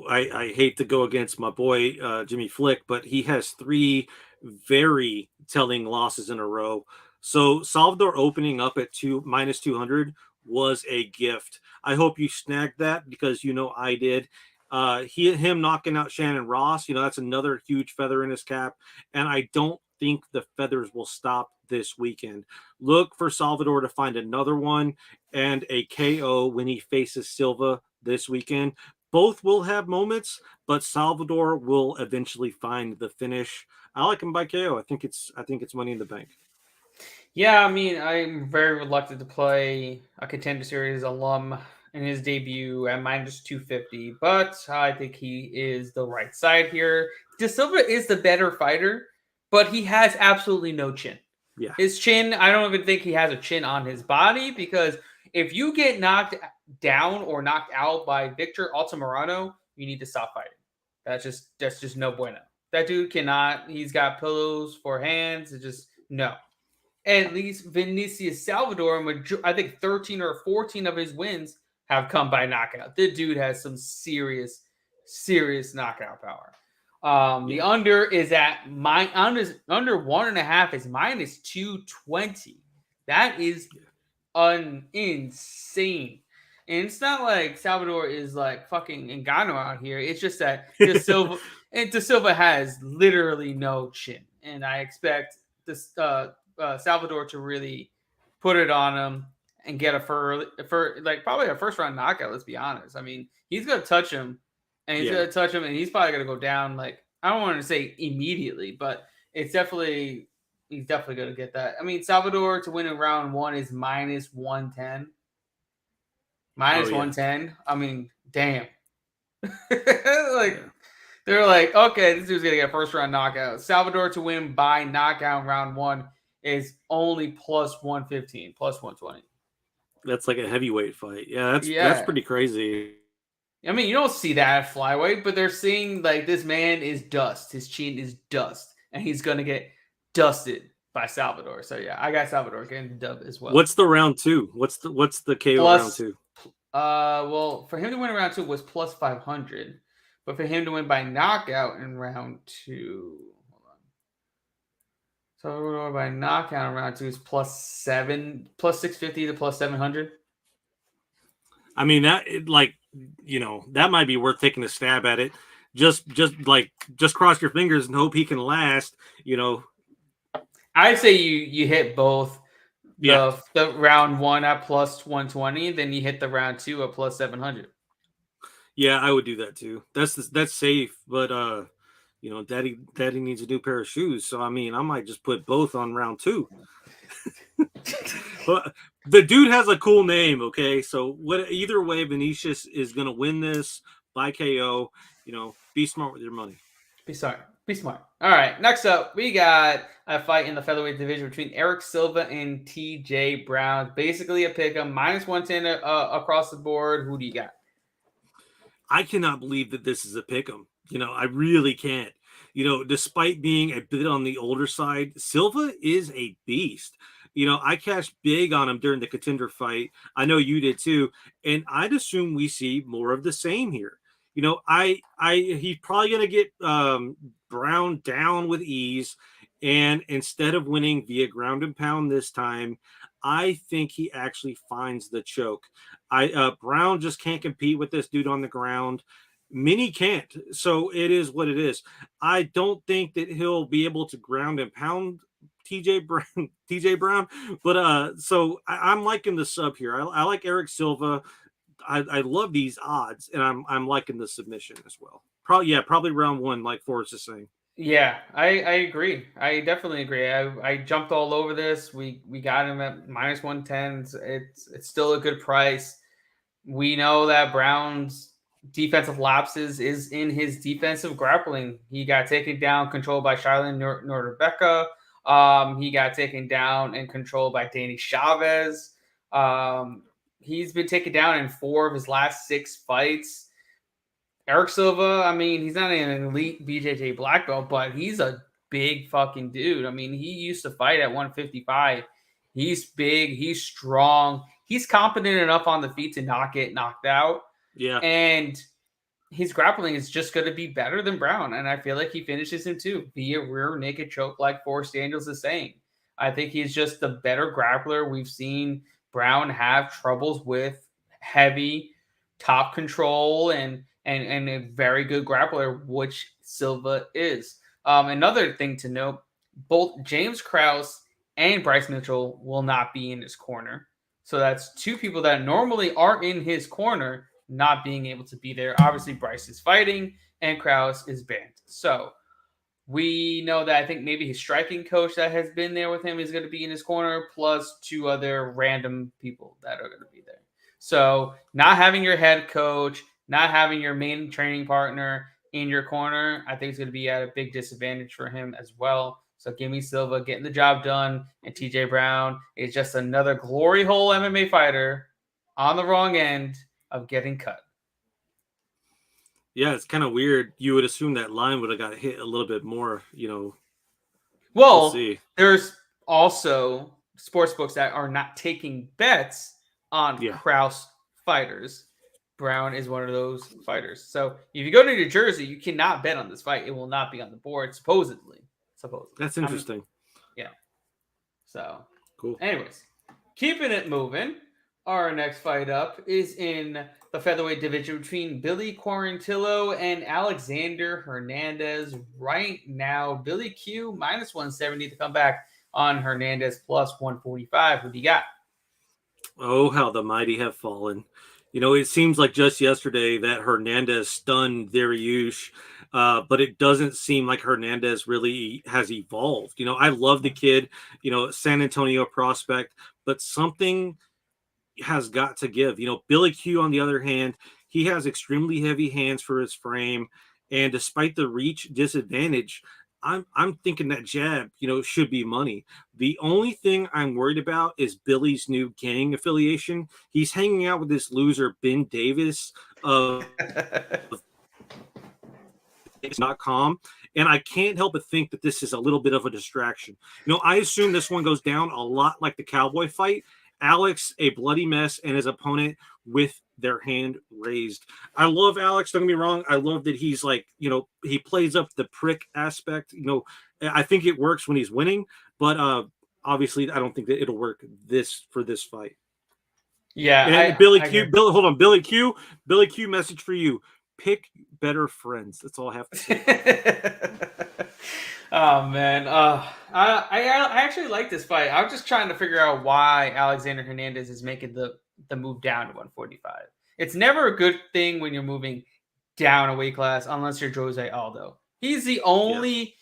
S2: I hate to go against my boy Jimmy Flick, but he has 3 very telling losses in a row. So Salvador opening up at -200 was a gift. I hope you snagged that because I did. Him knocking out Shannon Ross, that's another huge feather in his cap, and I don't think the feathers will stop this weekend. Look for Salvador to find another one and a KO when he faces Silva this weekend. Both will have moments, but Salvador will eventually find the finish. I like him by KO. I think it's money in the bank.
S1: Yeah, I mean, I'm very reluctant to play a Contender Series alum in his debut at -250, but I think he is the right side here. De Silva is the better fighter, but he has absolutely no chin.
S2: Yeah.
S1: His chin, I don't even think he has a chin on his body, because if you get knocked down or knocked out by Victor Altamirano, you need to stop fighting. That's just no bueno. That dude cannot. He's got pillows for hands. It's just no. At least Vinicius Salvador, I think 13 or 14 of his wins have come by knockout. The dude has some serious knockout power. The under is at under 1.5 is -220. That is insane. And it's not like Salvador is like fucking Ngannou out here. It's just that De Silva has literally no chin, and I expect this Salvador to really put it on him and get probably a first round knockout. Let's be honest. I mean, he's gonna touch him, and he's probably gonna go down. Like, I don't want to say immediately, but he's definitely gonna get that. I mean, Salvador to win in round 1 is -110. -110. I mean, damn. They're like, okay, this dude's gonna get a first round knockout. Salvador to win by knockout in round 1 is only +115, +120.
S2: That's like a heavyweight fight. Yeah, that's pretty crazy.
S1: I mean, you don't see that at flyweight, but they're seeing like this man is dust. His chin is dust, and he's gonna get dusted by Salvador. So yeah, I got Salvador getting the dub as well.
S2: What's the round 2? What's the KO round 2?
S1: Well, for him to win round 2 was +500, but for him to win by knockout in round 2, hold on. So by knockout in round 2 is +650 to +700.
S2: I mean, that that might be worth taking a stab at it. Just cross your fingers and hope he can last.
S1: I'd say you hit both. The round 1 at +120, then you hit the round 2 at +700.
S2: Yeah, I would do that too. That's safe, but daddy needs a new pair of shoes. So I mean, I might just put both on round 2. But the dude has a cool name, okay? So either way, Vinicius is gonna win this by KO. Be smart with your money.
S1: Be smart. All right, next up, we got a fight in the featherweight division between Eric Silva and TJ Brown. Basically a pick 'em, -110 across the board. Who do you got?
S2: I cannot believe that this is a pick 'em. I really can't. Despite being a bit on the older side, Silva is a beast. I cashed big on him during the contender fight. I know you did too. And I'd assume we see more of the same here. He's probably going to get Brown down with ease. And instead of winning via ground and pound this time, I think he actually finds the choke. Brown just can't compete with this dude on the ground. Many can't. So it is what it is. I don't think that he'll be able to ground and pound TJ Brown, but so I'm liking the sub here. I like Eric Silva. I love these odds, and I'm liking the submission as well. Probably round 1, like Forrest is saying.
S1: Yeah, I agree. I definitely agree. I jumped all over this. We got him at -110. It's still a good price. We know that Brown's defensive lapses is in his defensive grappling. He got taken down, controlled by Charlene Nordebecka. He got taken down and controlled by Danny Chavez. He's been taken down in 4 of his last 6 fights. Eric Silva, I mean, he's not an elite BJJ black belt, but he's a big fucking dude. I mean, he used to fight at 155. He's big. He's strong. He's competent enough on the feet to not get knocked out.
S2: Yeah.
S1: And his grappling is just going to be better than Brown, and I feel like he finishes him too via rear naked choke, like Forrest Daniels is saying. I think he's just the better grappler. We've seen Brown have troubles with heavy top control and a very good grappler, which Silva is. Another thing to note, both James Krause and Bryce Mitchell will not be in his corner. So that's two people that normally are in his corner not being able to be there. Obviously, Bryce is fighting and Krause is banned. So we know that I think maybe his striking coach that has been there with him is going to be in his corner, plus two other random people that are going to be there. So not having your head coach, not having your main training partner in your corner, I think is going to be at a big disadvantage for him as well. So give me Silva getting the job done, and TJ Brown is just another glory hole MMA fighter on the wrong end of getting cut.
S2: Yeah, it's kind of weird. You would assume that line would have got hit a little bit more, you know.
S1: Well,
S2: we'll see.
S1: There's also sports books that are not taking bets on Krause fighters. Brown is one of those fighters. So if you go to New Jersey, you cannot bet on this fight. It will not be on the board, supposedly.
S2: That's interesting.
S1: Yeah. So,
S2: cool.
S1: Anyways, keeping it moving. Our next fight up is in the featherweight division between Billy Quarantillo and Alexander Hernandez. Right now, Billy Q minus 170 to come back on Hernandez plus 145. What do you got?
S2: Oh, how the mighty have fallen. You know, it seems like just yesterday that Hernandez stunned Dariush, but it doesn't seem like Hernandez really has evolved. You know, I love the kid, you know, San Antonio prospect, but something has got to give. You know, Billy Q, on the other hand, he has extremely heavy hands for his frame, and despite the reach disadvantage, I'm thinking that jab, you know, should be money. The only thing I'm worried about is Billy's new gang affiliation. He's hanging out with this loser Ben Davis of .com, and I can't help but think that this is a little bit of a distraction. You know, I assume this one goes down a lot like the Cowboy fight. Alex, a bloody mess, and his opponent with their hand raised. I love Alex, don't get me wrong. I love that he's like, you know, he plays up the prick aspect. You know, I think it works when he's winning, but obviously I don't think that it'll work for this fight.
S1: Yeah.
S2: And Billy Q, message for you. Pick better friends. That's all I have to say.
S1: Oh man, I actually like this fight. I'm just trying to figure out why Alexander Hernandez is making the move down to 145. It's never a good thing when you're moving down a weight class unless you're Jose Aldo. He's the only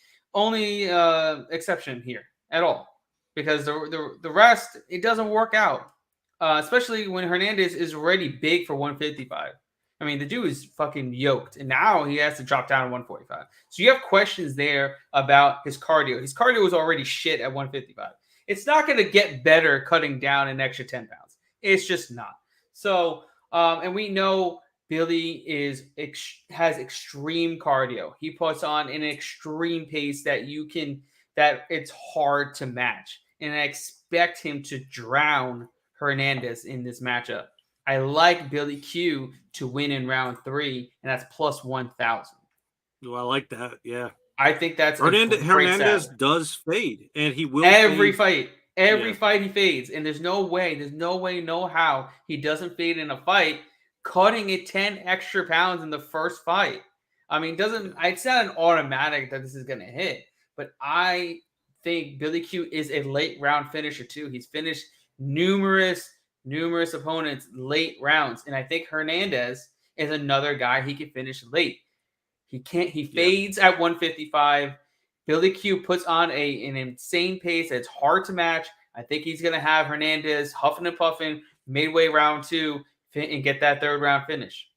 S1: exception here at all, because the rest, it doesn't work out, especially when Hernandez is already big for 155. I mean, the dude is fucking yoked, and now he has to drop down to 145. So you have questions there about his cardio. His cardio was already shit at 155. It's not going to get better cutting down an extra 10 pounds. It's just not. So, and we know Billy has extreme cardio. He puts on an extreme pace that it's hard to match. And I expect him to drown Hernandez in this matchup. I like Billy Q to win in round 3, and that's plus 1,000.
S2: Well, I like that. Yeah,
S1: I think that's
S2: Hernandez does fade, and he will
S1: every fight. Every fight he fades, and there's no way, no how he doesn't fade in a fight, cutting it 10 extra pounds in the first fight. I mean, it's not an automatic that this is going to hit, but I think Billy Q is a late round finisher too. He's finished numerous opponents late rounds, and I think Hernandez is another guy he can finish late. He fades at 155. Billy Q puts on an insane pace that's hard to match. I think he's going to have Hernandez huffing and puffing midway round 2 and get that third round finish.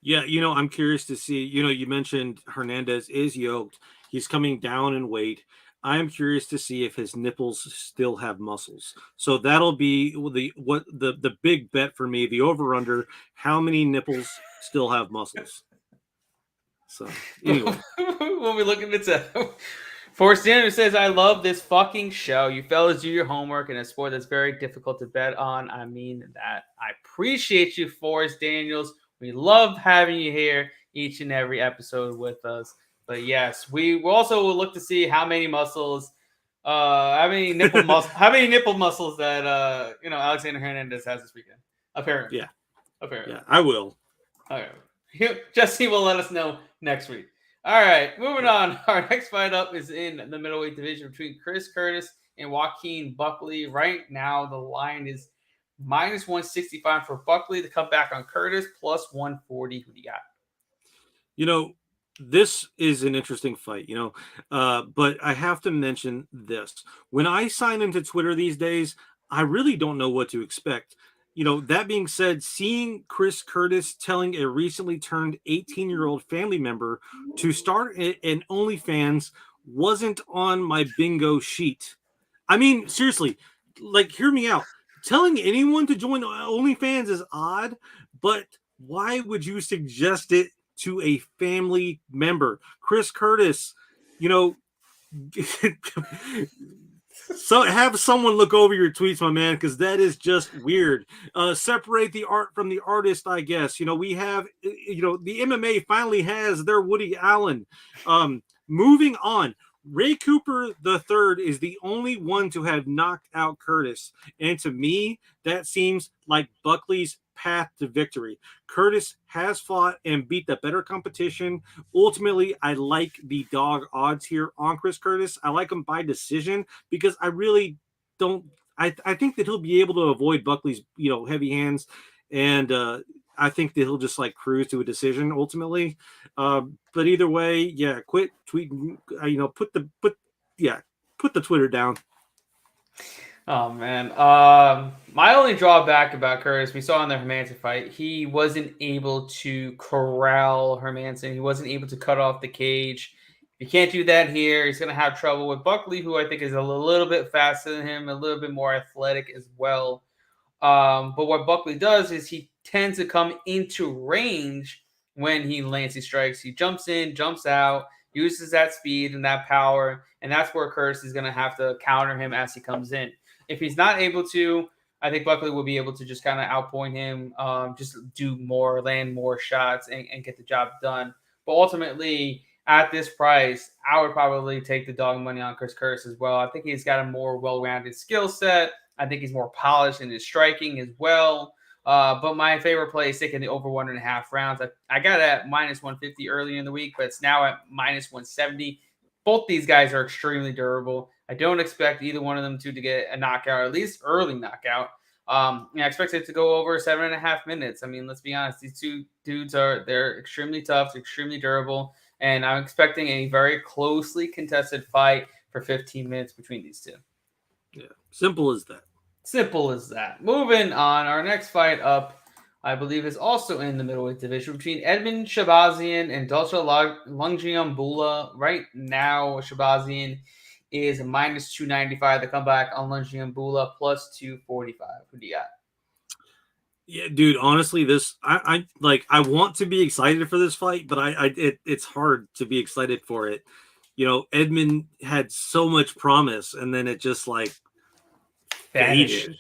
S2: Yeah, you know, I'm curious to see, you know, you mentioned Hernandez is yoked. He's coming down in weight. I'm curious to see if his nipples still have muscles. So that'll be the big bet for me, the over-under, how many nipples still have muscles. So anyway.
S1: When we look into Forrest Daniels says, I love this fucking show. You fellas do your homework in a sport that's very difficult to bet on. I mean that. I appreciate you, Forrest Daniels. We love having you here each and every episode with us. But yes, we also will look to see how many muscles, how many nipple muscles that Alexander Hernandez has this weekend. Apparently,
S2: yeah, I will.
S1: All right, Jesse will let us know next week. All right, moving on. Our next fight up is in the middleweight division between Chris Curtis and Joaquin Buckley. Right now, the line is minus 165 for Buckley to come back on Curtis, plus 140. Who do you got?
S2: This is an interesting fight, but I have to mention this. When I sign into Twitter these days, I really don't know what to expect. That being said, seeing Chris Curtis telling a recently turned 18-year-old family member to start an OnlyFans wasn't on my bingo sheet. I mean, seriously, hear me out. Telling anyone to join OnlyFans is odd, but why would you suggest it to a family member? Chris Curtis, so have someone look over your tweets, my man, because that is just weird. Separate the art from the artist, I guess. We have, the MMA finally has their Woody Allen. Moving on. Ray Cooper III is the only one to have knocked out Curtis. And to me, that seems like Buckley's path to victory. Curtis has fought and beat the better competition. Ultimately, I like the dog odds here on Chris Curtis. I like him by decision because I really don't. I think that he'll be able to avoid Buckley's heavy hands, and I think that he'll just cruise to a decision ultimately. But either way, yeah, quit tweeting. Put the Twitter down.
S1: Oh man, my only drawback about Curtis, we saw in the Hermanson fight, he wasn't able to corral Hermanson. He wasn't able to cut off the cage. If you can't do that here, he's going to have trouble with Buckley, who I think is a little bit faster than him, a little bit more athletic as well. But what Buckley does is he tends to come into range when he lands his strikes. He jumps in, jumps out, uses that speed and that power, and that's where Curtis is going to have to counter him as he comes in. If he's not able to, I think Buckley will be able to just kind of outpoint him, just do more, land more shots, and get the job done. But ultimately, at this price, I would probably take the dog money on Chris Curtis as well. I think he's got a more well-rounded skill set. I think he's more polished in his striking as well. But my favorite play is sticking the over 1.5 rounds. I got it at minus 150 early in the week, but it's now at minus 170. Both these guys are extremely durable. I don't expect either one of them to get a knockout, or at least early knockout. I expect it to go over 7.5 minutes. I mean, let's be honest. These two dudes they're extremely tough, extremely durable, and I'm expecting a very closely contested fight for 15 minutes between these two.
S2: Yeah, simple as that.
S1: Simple as that. Moving on, our next fight up, I believe, is also in the middleweight division between Edmund Shabazian and Dalcha Lungiambula. Right now, Shabazian is minus 295. The comeback on Lungiambula plus 245. Who do you got?
S2: Yeah, dude. Honestly, I want to be excited for this fight, but it's hard to be excited for it. Edmund had so much promise, and then it just
S1: vanished.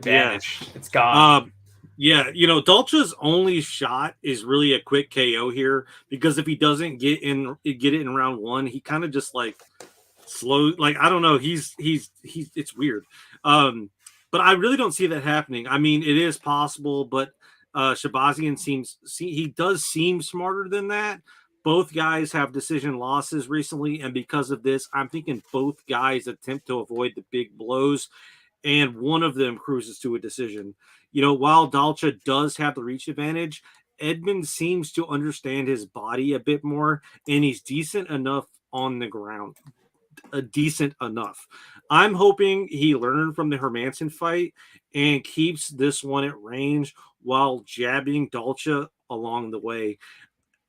S2: Yeah.
S1: It's gone.
S2: Dalcha's only shot is really a quick KO here, because if he doesn't get it in round one, he kind of just slow. I don't know. He's it's weird. But I really don't see that happening. I mean, it is possible, but Shabazian does seem smarter than that. Both guys have decision losses recently, and because of this, I'm thinking both guys attempt to avoid the big blows, and one of them cruises to a decision. While Dalcha does have the reach advantage, Edmund seems to understand his body a bit more, and he's decent enough on the ground. Decent enough. I'm hoping he learned from the Hermanson fight and keeps this one at range while jabbing Dalcha along the way.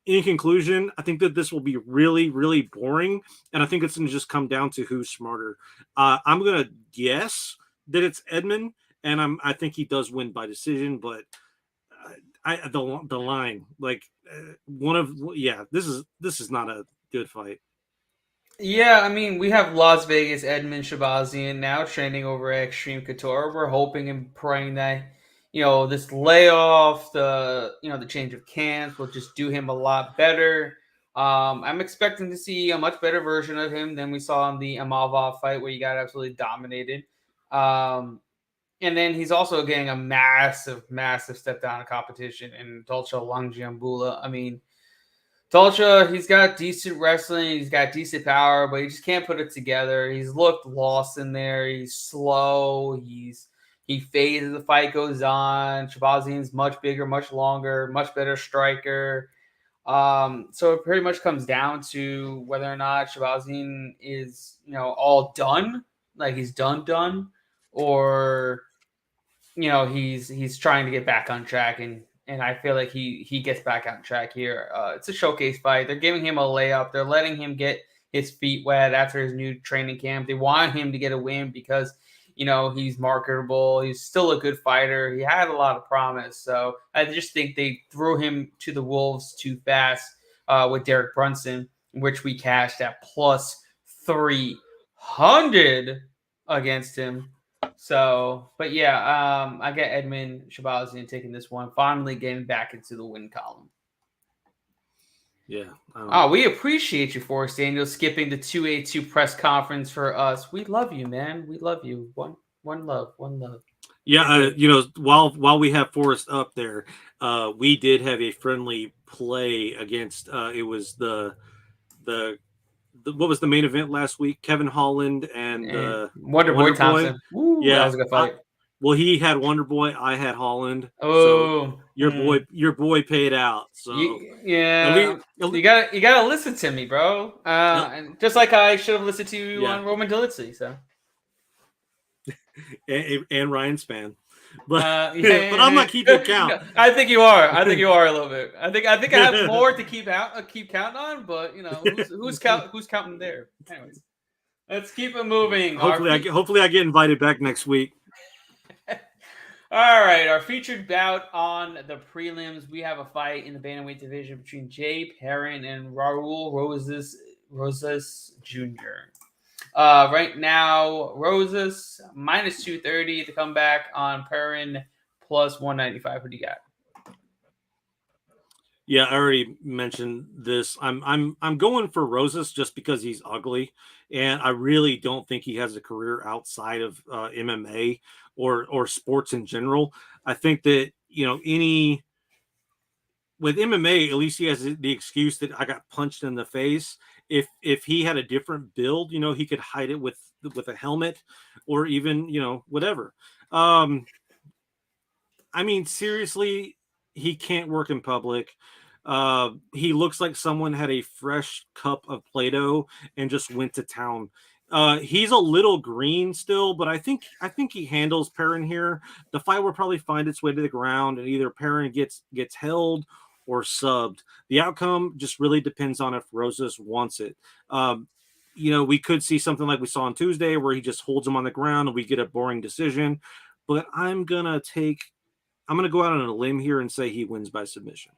S2: In conclusion, I think that this will be really, really boring, and I think it's going to just come down to who's smarter. I'm going to guess that it's Edmund, and I think he does win by decision, but the line, this is not a good fight.
S1: Yeah, I mean, we have Las Vegas Edmund Shabazian now trending over at Extreme Couture. We're hoping and praying that this layoff, the change of camps will just do him a lot better. I'm expecting to see a much better version of him than we saw in the Amalva fight where he got absolutely dominated. And then he's also getting a massive, massive step down in competition in Dolce Langiambula. I mean, Dolce, he's got decent wrestling, he's got decent power, but he just can't put it together. He's looked lost in there. He's slow. He fades as the fight goes on. Shabazian's much bigger, much longer, much better striker. So it pretty much comes down to whether or not Shabazian is, all done, like he's done, or he's trying to get back on track, and I feel like he gets back on track here. It's a showcase fight. They're giving him a layup. They're letting him get his feet wet after his new training camp. They want him to get a win because he's marketable. He's still a good fighter. He had a lot of promise. So I just think they threw him to the wolves too fast with Derek Brunson, which we cashed at plus 300 against him. So, but yeah, I get Edmund Shabazian taking this one, finally getting back into the win column.
S2: Yeah.
S1: We appreciate you, Forrest Daniel, skipping the 282 press conference for us. We love you, man. We love you. One love.
S2: Yeah, while we have Forrest up there, we did have a friendly play against. It was the what was the main event last week? Kevin Holland and
S1: Wonder Boy Thompson. Ooh,
S2: yeah,
S1: that was a good fight.
S2: Well, he had Wonder Boy. I had Holland.
S1: Oh,
S2: so your boy paid out. So
S1: you gotta listen to me, bro. And just like I should have listened to you on Roman Dolitzy. So
S2: and Ryan Spann. But I'm not keeping count.
S1: I think you are. I think you are a little bit. I think I have more to keep counting on, but who's counting there? Anyways, let's keep it moving.
S2: Hopefully I get invited back next week.
S1: All right, our featured bout on the prelims, we have a fight in the bantamweight division between Jay Perrin and Raul Rosas Jr. Right now, Rosas minus 230 to come back on Perrin plus 195. What do you got?
S2: Yeah, I already mentioned this. I'm going for Rosas just because he's ugly, and I really don't think he has a career outside of MMA or sports in general. I think that with MMA, at least he has the excuse that I got punched in the face. If he had a different build, he could hide it with a helmet or even whatever. I mean, seriously, he can't work in public. He looks like someone had a fresh cup of Play-Doh and just went to town. He's a little green still, but I think he handles Perrin here. The fight will probably find its way to the ground, and either Perrin gets held or subbed. The outcome just really depends on if Rosas wants it. We could see something like we saw on Tuesday where he just holds him on the ground and we get a boring decision. But I'm gonna go out on a limb here and say he wins by submission.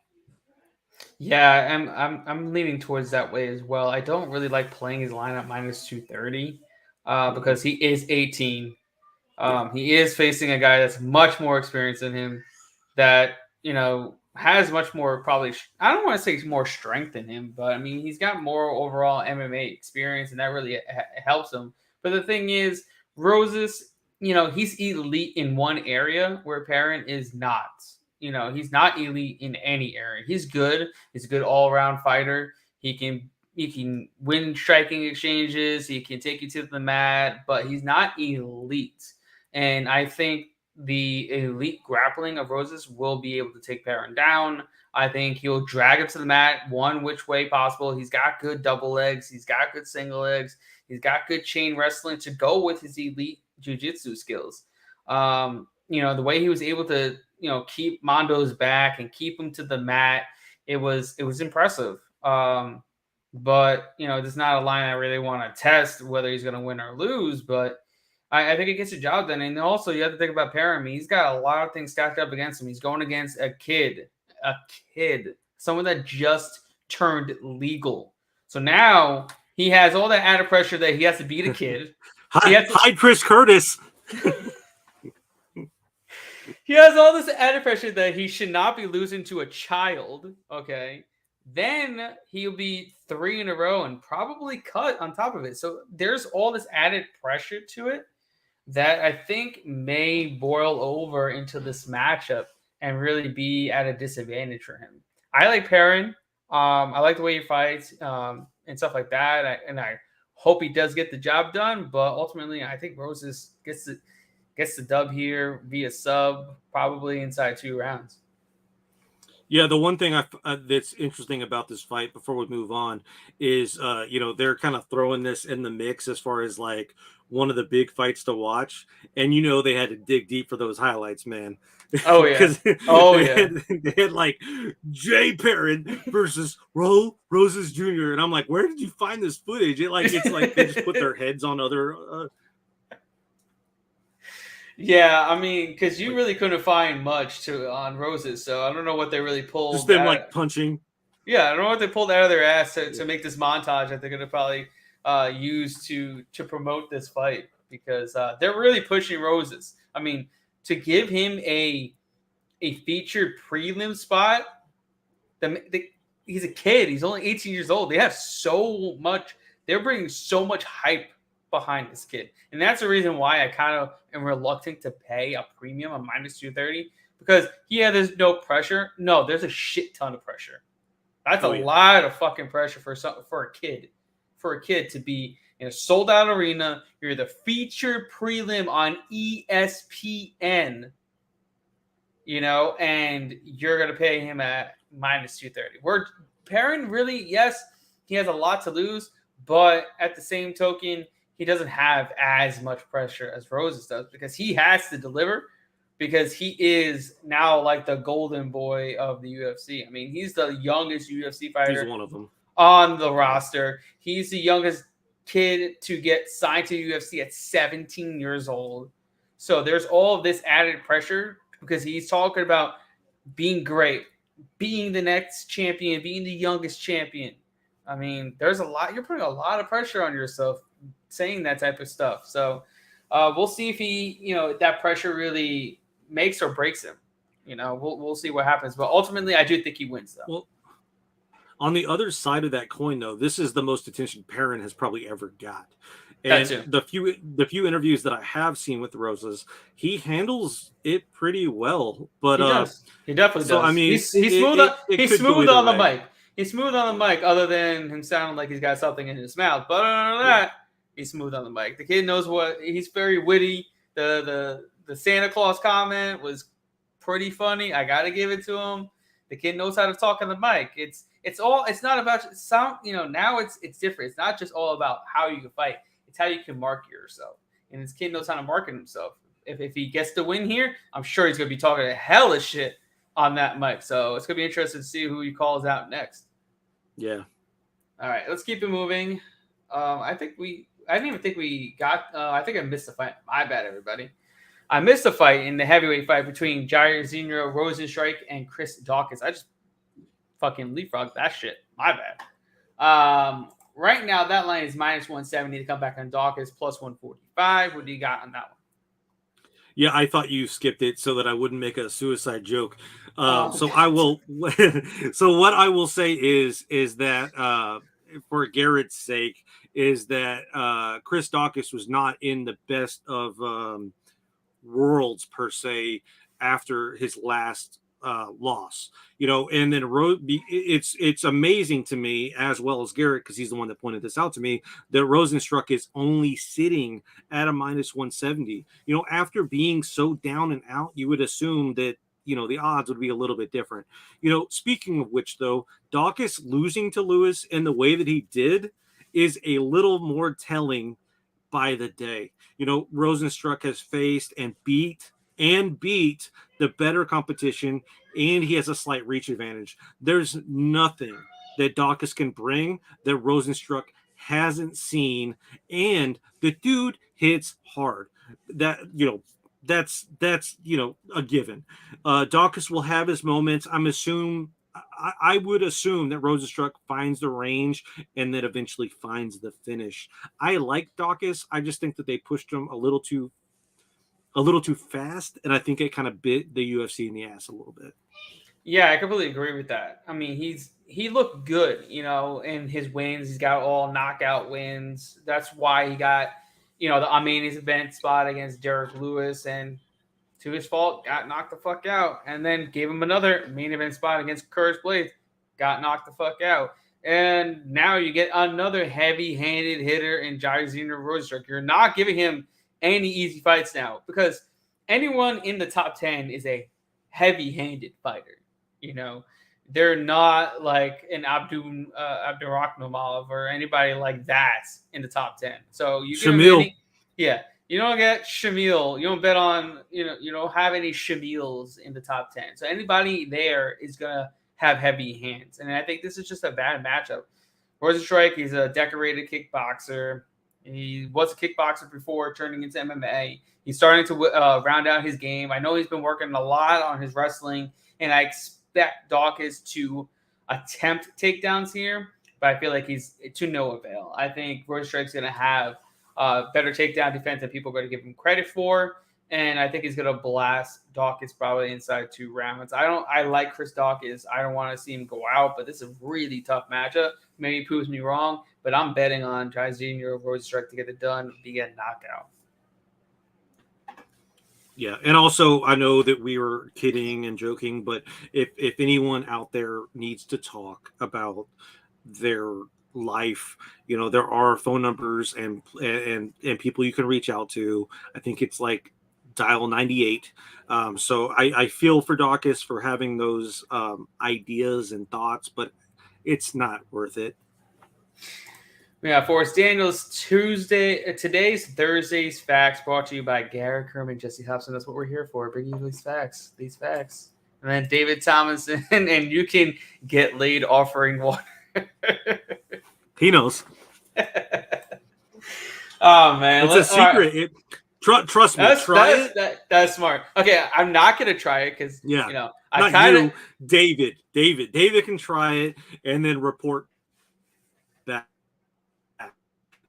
S1: Yeah, I'm leaning towards that way as well. I don't really like playing his lineup minus 230 because he is 18. He is facing a guy that's much more experienced than him, that has much more, probably, I don't want to say more strength than him, but I mean, he's got more overall MMA experience, and that really helps him. But the thing is, Rosas, he's elite in one area where Perrin is not. He's not elite in any area. He's good. He's a good all-around fighter. He can win striking exchanges. He can take you to the mat, but he's not elite. And I think the elite grappling of Rosas will be able to take Perrin down. I think he'll drag him to the mat one which way possible. He's got good double legs. He's got good single legs. He's got good chain wrestling to go with his elite jiu-jitsu skills. The way he was able to, keep Mondo's back and keep him to the mat, it was impressive. But there's not a line I really want to test whether he's going to win or lose, but I think it gets the job done. And also, you have to think about Perrin. I mean, he's got a lot of things stacked up against him. He's going against a kid, someone that just turned legal. So now he has all that added pressure that he has to beat a kid.
S2: Hi, Chris Curtis.
S1: He has all this added pressure that he should not be losing to a child. Okay. Then he'll be 3 in a row and probably cut on top of it. So there's all this added pressure to it that I think may boil over into this matchup and really be at a disadvantage for him. I like Perrin. I like the way he fights and stuff like that. I hope he does get the job done. But ultimately, I think Roses gets the dub here via sub, probably inside 2 rounds.
S2: Yeah, the one thing that's interesting about this fight before we move on is, they're kind of throwing this in the mix as far as like one of the big fights to watch, and they had to dig deep for those highlights, man.
S1: Oh yeah,
S2: they had like Jay Perrin versus Roses Jr., and I'm like, where did you find this footage? It's like they just put their heads on other.
S1: Yeah, I mean, because you really couldn't find much on Roses, so I don't know what they really pulled.
S2: Just them like punching.
S1: Yeah, I don't know what they pulled out of their ass to make this montage that they're going to probably use to promote this fight, because they're really pushing Roses. I mean, to give him a featured prelim spot, he's a kid. He's only 18 years old. They have so much. They're bringing so much hype behind this kid, and that's the reason why I kind of am reluctant to pay a premium of -230, because there's no pressure. No, there's a shit ton of pressure. That's a lot of fucking pressure for a kid to be in a sold out arena. You're the featured prelim on ESPN, and you're gonna pay him at -230. Where Perrin really, yes, he has a lot to lose, but at the same token, he doesn't have as much pressure as Roses does, because he has to deliver, because he is now like the golden boy of the UFC. I mean, he's the youngest UFC fighter.
S2: He's one of them
S1: on the roster. He's the youngest kid to get signed to UFC at 17 years old. So there's all of this added pressure, because he's talking about being great, being the next champion, being the youngest champion. I mean, there's a lot. You're putting a lot of pressure on yourself saying that type of stuff. So we'll see if he, that pressure really makes or breaks him. We'll see what happens. But ultimately, I do think he wins, though.
S2: Well, on the other side of that coin, though, this is the most attention Perrin has probably ever got. And the few interviews that I have seen with the Roses, he handles it pretty well. But
S1: he does. He definitely does.
S2: I mean,
S1: he's smooth. He's smooth on the mic. He's smooth on the mic, other than him sounding like he's got something in his mouth. But other than that, he's smooth on the mic. The kid knows he's very witty. The Santa Claus comment was pretty funny. I gotta give it to him. The kid knows how to talk on the mic. It's not about some, now it's different. It's not just all about how you can fight. It's how you can market yourself. And this kid knows how to market himself. If he gets the win here, I'm sure he's gonna be talking a hell of shit on that mic. So it's gonna be interesting to see who he calls out next.
S2: Yeah.
S1: All right, let's keep it moving. I didn't even think we got. I think I missed the fight. My bad, everybody. I missed a fight in the heavyweight fight between Jair Zinho Rozenstruik and Chris Dawkins. I just fucking leapfrogged that shit. My bad. Right now, that line is -170 to come back on Dawkins, +145. What do you got on that one?
S2: Yeah, I thought you skipped it so that I wouldn't make a suicide joke. So I will. So what I will say is that for Garrett's sake, is that Chris Dawkins was not in the best of worlds per se after his last loss, and then it's amazing to me, as well as Garrett, because he's the one that pointed this out to me, that Rozenstruik is only sitting at a -170. After being so down and out, you would assume that the odds would be a little bit different. Speaking of which, though, Dawkins losing to Lewis in the way that he did is a little more telling by the day. Rozenstruik has faced and beat the better competition, and he has a slight reach advantage. There's nothing that Dawkins can bring that Rozenstruik hasn't seen, and the dude hits hard. That's a given. Dawkins will have his moments. I would assume that Rozenstruik finds the range and then eventually finds the finish. I like Dawkins. I just think that they pushed him a little too a little too fast, and I think it kind of bit the UFC in the ass a little bit.
S1: Yeah, I completely agree with that. I mean, he looked good, in his wins. He's got all knockout wins. That's why he got, the main event spot against Derek Lewis, and to his fault, got knocked the fuck out. And then gave him another main event spot against Curtis Blades, got knocked the fuck out. And now you get another heavy-handed hitter in Jairzinho Rozenstruik. You're not giving him any easy fights now, because anyone in the top 10 is a heavy-handed fighter. They're not like an Abdurakhimov or anybody like that in the top 10. So you
S2: Shamil.
S1: You don't get Shamil. You don't bet on, you don't have any Shamils in the top 10. So anybody there is going to have heavy hands. And I think this is just a bad matchup. Rozenstruik, he's a decorated kickboxer. He was a kickboxer before turning into MMA. He's starting to round out his game. I know he's been working a lot on his wrestling, and I expect Dawkins to attempt takedowns here, but I feel like he's to no avail. I think Rozenstruik's going to have better takedown defense than people are going to give him credit for, and I think he's going to blast Dawkins probably inside 2 rounds. I like Chris Dawkins. I don't want to see him go out, but this is a really tough matchup. Maybe he proves me wrong, but I'm betting on Jairzinho Rozenstruik to get it done via knockout.
S2: Yeah, and also I know that we were kidding and joking, but if anyone out there needs to talk about their life, there are phone numbers and people you can reach out to. I think it's like dial 98. So I feel for Dawkins for having those ideas and thoughts, but it's not worth it.
S1: We got Forrest Daniels today's Thursday's facts brought to you by Garrett Kerman, Jesse Hobson. That's what we're here for, bringing you these facts. And then David Thomason, and you can get laid offering water.
S2: He knows.
S1: Oh man,
S2: it's a secret. Right. Trust me, try it.
S1: That's smart. Okay, I'm not gonna try it because
S2: I kind of David can try it and then report back.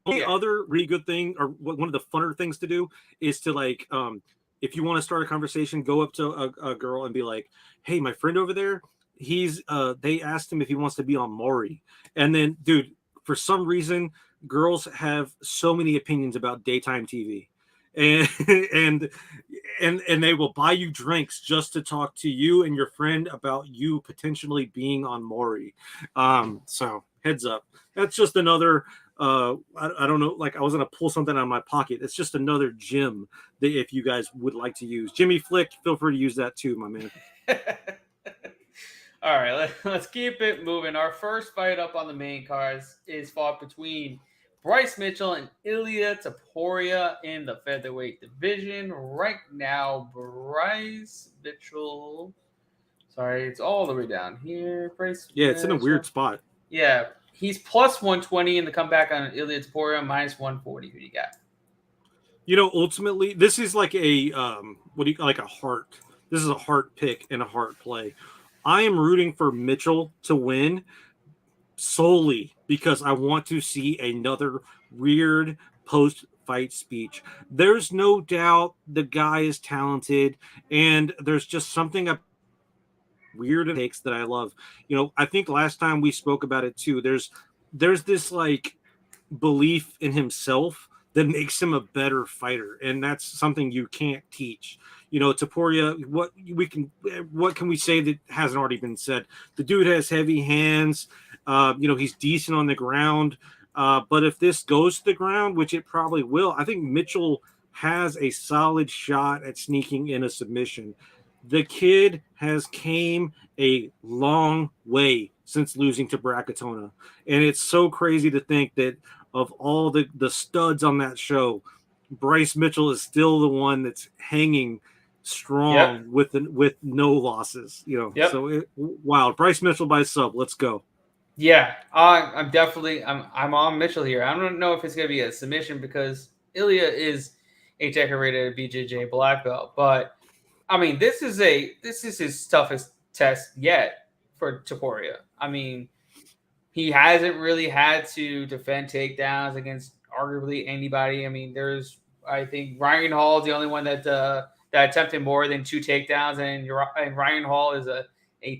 S2: The other really good thing, or one of the funner things to do, is to like, if you want to start a conversation, go up to a girl and be like, "Hey, my friend over there, they asked him if he wants to be on Maury," and then, dude, for some reason, girls have so many opinions about daytime TV, and they will buy you drinks just to talk to you and your friend about you potentially being on Maury. So heads up, that's just another. I don't know, like I was gonna pull something out of my pocket. It's just another gem that if you guys would like to use. Jimmy Flick, feel free to use that too, my man.
S1: All right, let's keep it moving. Our first fight up on the main cards is fought between Bryce Mitchell and Ilia Topuria in the featherweight division. Right now, Bryce Mitchell. Sorry, it's all the way down here. Bryce.
S2: Yeah, it's in a weird spot.
S1: Yeah. He's plus 120 in the comeback on Ilia Topuria, minus 140. Who do you got?
S2: Ultimately, this is like a like a heart. This is a heart pick and a heart play. I am rooting for Mitchell to win solely because I want to see another weird post-fight speech. There's no doubt the guy is talented, and there's just something weird takes that I love. I think last time we spoke about it too. There's this like belief in himself that makes him a better fighter, and that's something you can't teach. Topuria, what can we say that hasn't already been said? The dude has heavy hands. He's decent on the ground. But if this goes to the ground, which it probably will, I think Mitchell has a solid shot at sneaking in a submission. The kid has came a long way since losing to Bracatona. And it's so crazy to think that of all the studs on that show, Bryce Mitchell is still the one that's hanging strong with no losses. So wow, Bryce Mitchell by sub. Let's go.
S1: Yeah, I'm on Mitchell here. I don't know if it's gonna be a submission because Ilia is a decorated BJJ black belt, but I mean, this is his toughest test yet for Topuria. I mean, he hasn't really had to defend takedowns against arguably anybody. I mean, there's I think Ryan Hall is the only one that attempted more than 2 takedowns, and Ryan Hall is a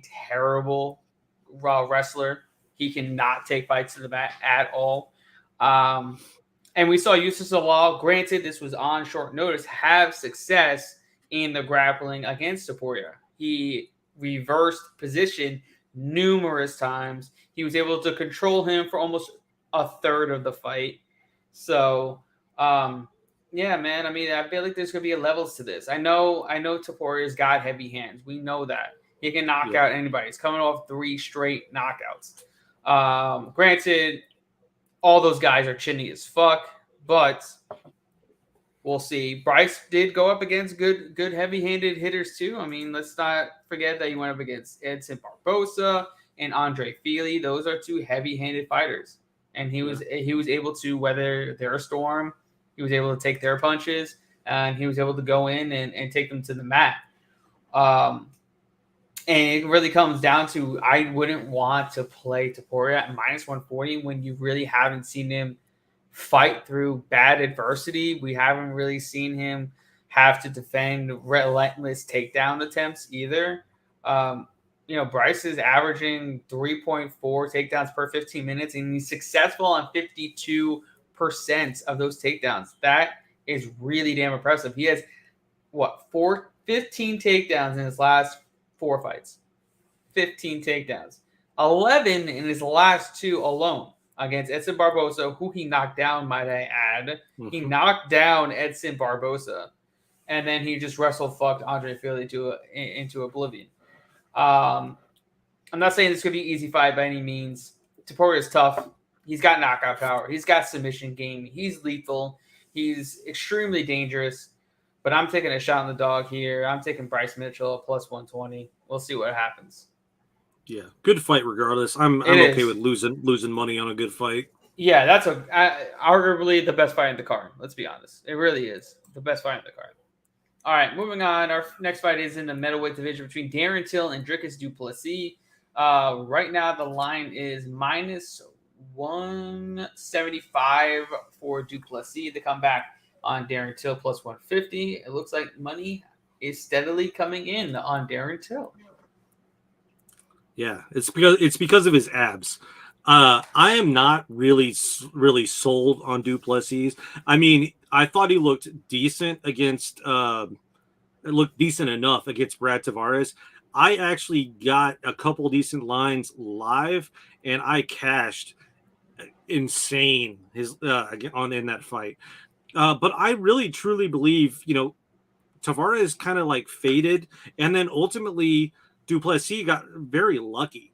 S1: terrible wrestler. He cannot take fights to the mat at all. And we saw Yusuf Zalal, granted this was on short notice, have success in the grappling against Topuria. He reversed position numerous times. He was able to control him for almost a third of the fight. So, yeah, man. I mean, I feel like there's gonna be levels to this. I know Topuria's got heavy hands. We know that he can knock out anybody. He's coming off 3 straight knockouts. Granted, all those guys are chinny as fuck, but we'll see. Bryce did go up against good heavy-handed hitters too. I mean, let's not forget that he went up against Edson Barbosa and Andre Fili. Those are 2 heavy-handed fighters, and he was able to weather their storm. He was able to take their punches, and he was able to go in and take them to the mat. And it really comes down to, I wouldn't want to play Topuria at -140 when you really haven't seen him fight through bad adversity. We haven't really seen him have to defend relentless takedown attempts either. Bryce is averaging 3.4 takedowns per 15 minutes, and he's successful on 52% of those takedowns. That is really damn impressive. He has 15 takedowns in his last 4 fights. 15 takedowns. 11 in his last 2 alone against Edson Barbosa, who he knocked down, might I add. Mm-hmm. He knocked down Edson Barbosa, and then he just wrestle-fucked Andre Fili into oblivion. I'm not saying this could be an easy fight by any means. Topuria is tough. He's got knockout power. He's got submission game. He's lethal. He's extremely dangerous. But I'm taking a shot on the dog here. I'm taking Bryce Mitchell at +120. We'll see what happens.
S2: Yeah, good fight regardless. I'm okay with losing money on a good fight.
S1: Yeah, that's arguably the best fight in the card. Let's be honest. It really is the best fight in the card. All right, moving on. Our next fight is in the middleweight division between Darren Till and Dricus du Plessis. Right now, the line is -175 for du Plessis to come back on Darren Till +150. It looks like money is steadily coming in on Darren Till.
S2: Yeah, it's because of his abs. I am not really sold on du Plessis. I mean, I thought he looked decent against. It looked decent enough against Brad Tavares. I actually got a couple decent lines live, and I cashed insane in that fight. But I really truly believe, Tavares kind of like faded, and then ultimately du Plessis got very lucky.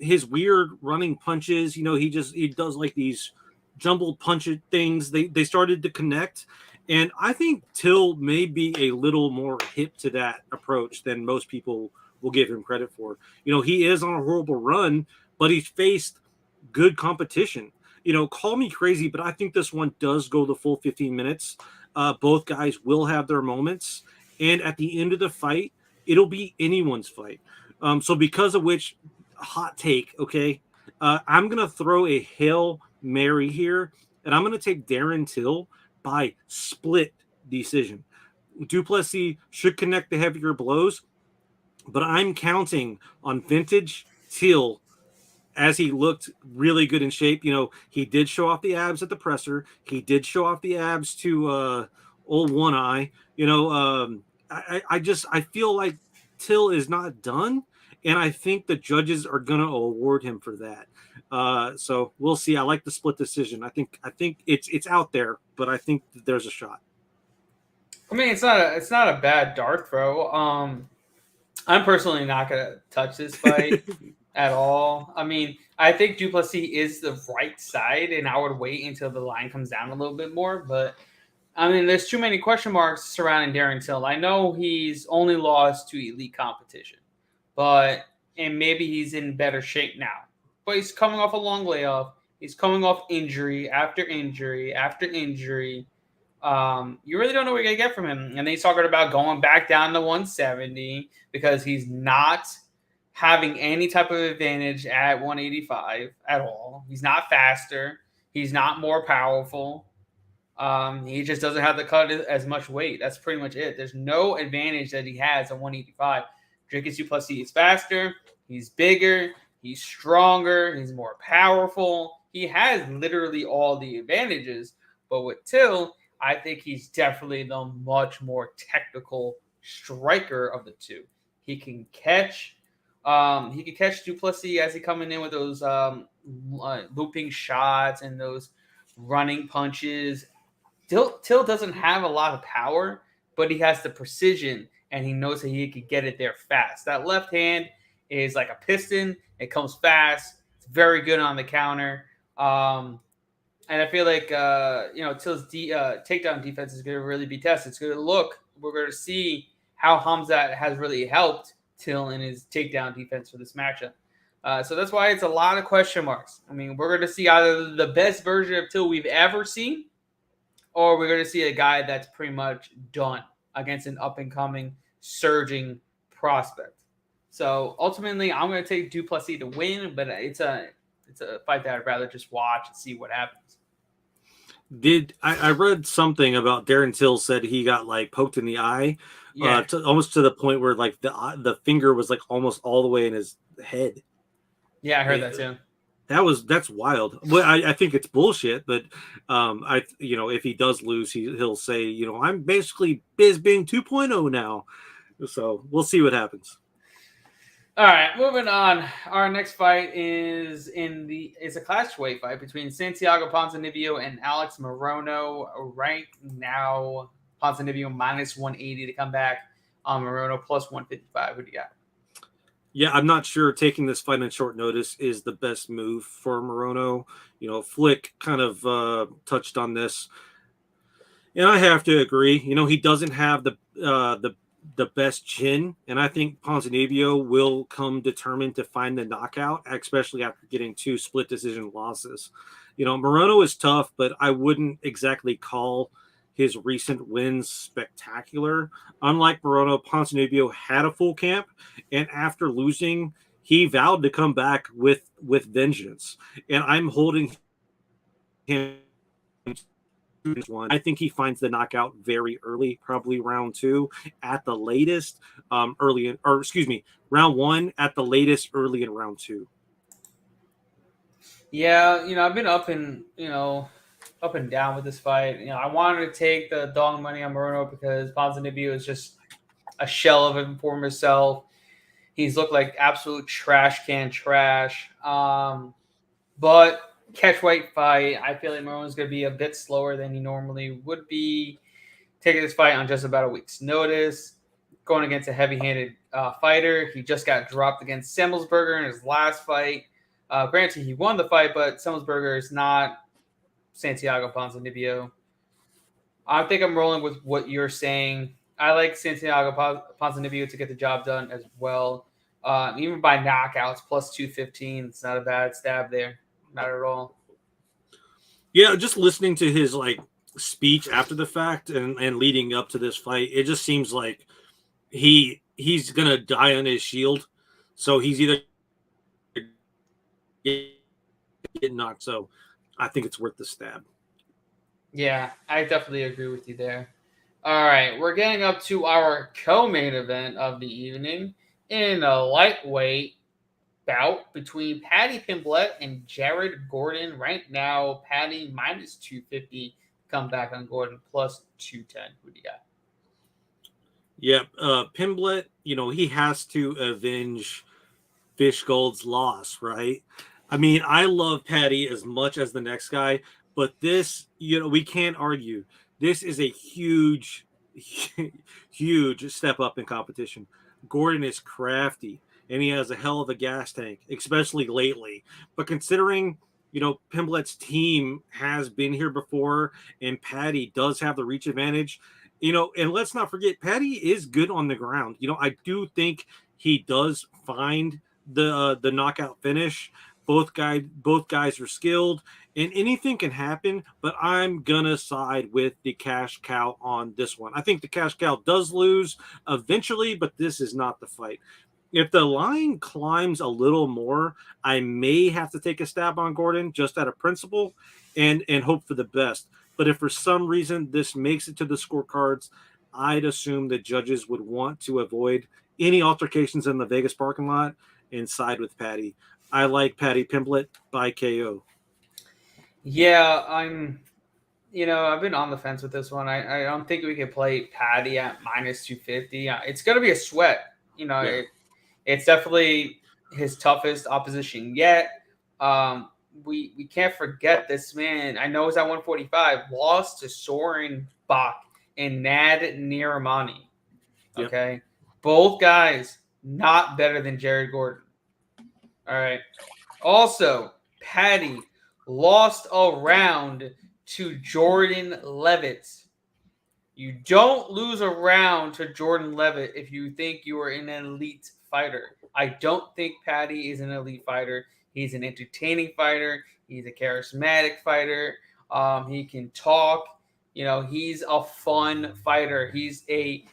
S2: His weird running punches, he does like these jumbled punch things. They started to connect, and I think Till may be a little more hip to that approach than most people will give him credit for. He is on a horrible run, but he's faced good competition. Call me crazy, but I think this one does go the full 15 minutes. Both guys will have their moments, and at the end of the fight, it'll be anyone's fight. So because of which, hot take, okay, I'm going to throw a Hail Mary here, and I'm going to take Darren Till by split decision. Du Plessis should connect the heavier blows, but I'm counting on vintage Till as he looked really good in shape. He did show off the abs at the presser. He did show off the abs to old One Eye. I feel like Till is not done, and I think the judges are going to award him for that. So we'll see. I like the split decision. I think it's out there, but I think there's a shot.
S1: I mean, it's not a bad dart throw. I'm personally not going to touch this fight at all. I mean, I think du Plessis is the right side, and I would wait until the line comes down a little bit more. But, I mean, there's too many question marks surrounding Darren Till. I know he's only lost to elite competition, and maybe he's in better shape now. But he's coming off a long layoff. He's coming off injury after injury after injury. You really don't know what you're going to get from him. And then he's talking about going back down to 170 because he's not having any type of advantage at 185 at all. He's not faster. He's not more powerful. He just doesn't have to cut as much weight. That's pretty much it. There's no advantage that he has at 185. Dricus Duplessis is faster. He's bigger. He's stronger. He's more powerful. He has literally all the advantages. But with Till, I think he's definitely the much more technical striker of the two. He can catch. He can catch Duplessis as he coming in with those looping shots and those running punches. Till doesn't have a lot of power, but he has the precision and he knows that he can get it there fast. That left hand is like a piston. It comes fast. It's very good on the counter. And I feel like Till's takedown defense is going to really be tested. It's going to look. We're going to see how Hamzat has really helped Till in his takedown defense for this matchup. So that's why it's a lot of question marks. I mean, we're going to see either the best version of Till we've ever seen, or we're going to see a guy that's pretty much done against an up-and-coming, surging prospect. So ultimately, I'm going to take Duplessis to win, but it's a fight that I'd rather just watch and see what happens.
S2: I read something about Darren Till said he got like poked in the eye, almost to the point where like the finger was like almost all the way in his head.
S1: Yeah, I heard that too.
S2: That's wild. Well, I think it's bullshit, but if he does lose, he'll say, I'm basically Bizbing 2.0 now. So we'll see what happens.
S1: All right, moving on. Our next fight is it's a clashweight fight between Santiago Ponzinibbio and Alex Morono. Right now, Ponzinibbio minus 180 to come back. On Morono plus 155. What do you got?
S2: Yeah, I'm not sure taking this fight on short notice is the best move for Morono. Flick kind of touched on this, and I have to agree. He doesn't have the best chin, and I think Ponzinibbio will come determined to find the knockout, especially after getting 2 split decision losses. Morono is tough, but I wouldn't exactly call his recent wins spectacular. Unlike Morono, Ponzinibbio had a full camp, and after losing, he vowed to come back with vengeance. And I'm holding him. I think he finds the knockout very early, probably round 2 at the latest, round 1 at the latest, early in round 2.
S1: Yeah, I've been up and down with this fight. I wanted to take the dog money on Morono because Ponzinibbio is just a shell of him for himself. He's looked like absolute trash can trash. But catchweight fight, I feel like Morono's going to be a bit slower than he normally would be. Taking this fight on just about a week's notice. Going against a heavy-handed fighter. He just got dropped against Semmelsberger in his last fight. Granted, he won the fight, but Semmelsberger is not Santiago Ponzinibbio. I think I'm rolling with what you're saying. I like Santiago Ponzinibbio to get the job done as well. Even by knockouts, plus 215. It's not a bad stab there. Not at all.
S2: Yeah, just listening to his speech after the fact and leading up to this fight, it just seems like he's gonna die on his shield. So he's either getting knocked. So I think it's worth the stab.
S1: Yeah, I definitely agree with you there. All right, we're getting up to our co-main event of the evening in a lightweight bout between Paddy Pimblett and Jared Gordon. Right now, Paddy minus 250, come back on Gordon plus 210. Who do you got?
S2: Yeah, Pimblett, he has to avenge Fishgold's loss, right? I mean, I love Paddy as much as the next guy, but this, we can't argue. This is a huge, huge step up in competition. Gordon is crafty, and he has a hell of a gas tank, especially lately. But considering, Pimblett's team has been here before, and Paddy does have the reach advantage, and let's not forget, Paddy is good on the ground. I do think he does find the knockout finish. Both guys are skilled, and anything can happen, but I'm gonna side with the cash cow on this one. I think the cash cow does lose eventually, but this is not the fight. If the line climbs a little more, I may have to take a stab on Gordon just out of principle and hope for the best. But if for some reason this makes it to the scorecards, I'd assume that judges would want to avoid any altercations in the Vegas parking lot and side with Paddy. I like Paddy Pimblett by KO.
S1: Yeah, I've been on the fence with this one. I don't think we could play Paddy at minus 250. It's going to be a sweat.
S2: Yeah.
S1: It's definitely his toughest opposition yet. We can't forget this man. I know he's at 145. Lost to Soren Bach and Nad Niramani. Okay, yep. Both guys not better than Jared Gordon. All right. Also, Paddy lost a round to Jordan Levitt. You don't lose a round to Jordan Levitt if you think you are an elite fighter. I don't think Paddy is an elite fighter. He's an entertaining fighter. He's a charismatic fighter. He can talk. He's a fun fighter. He's a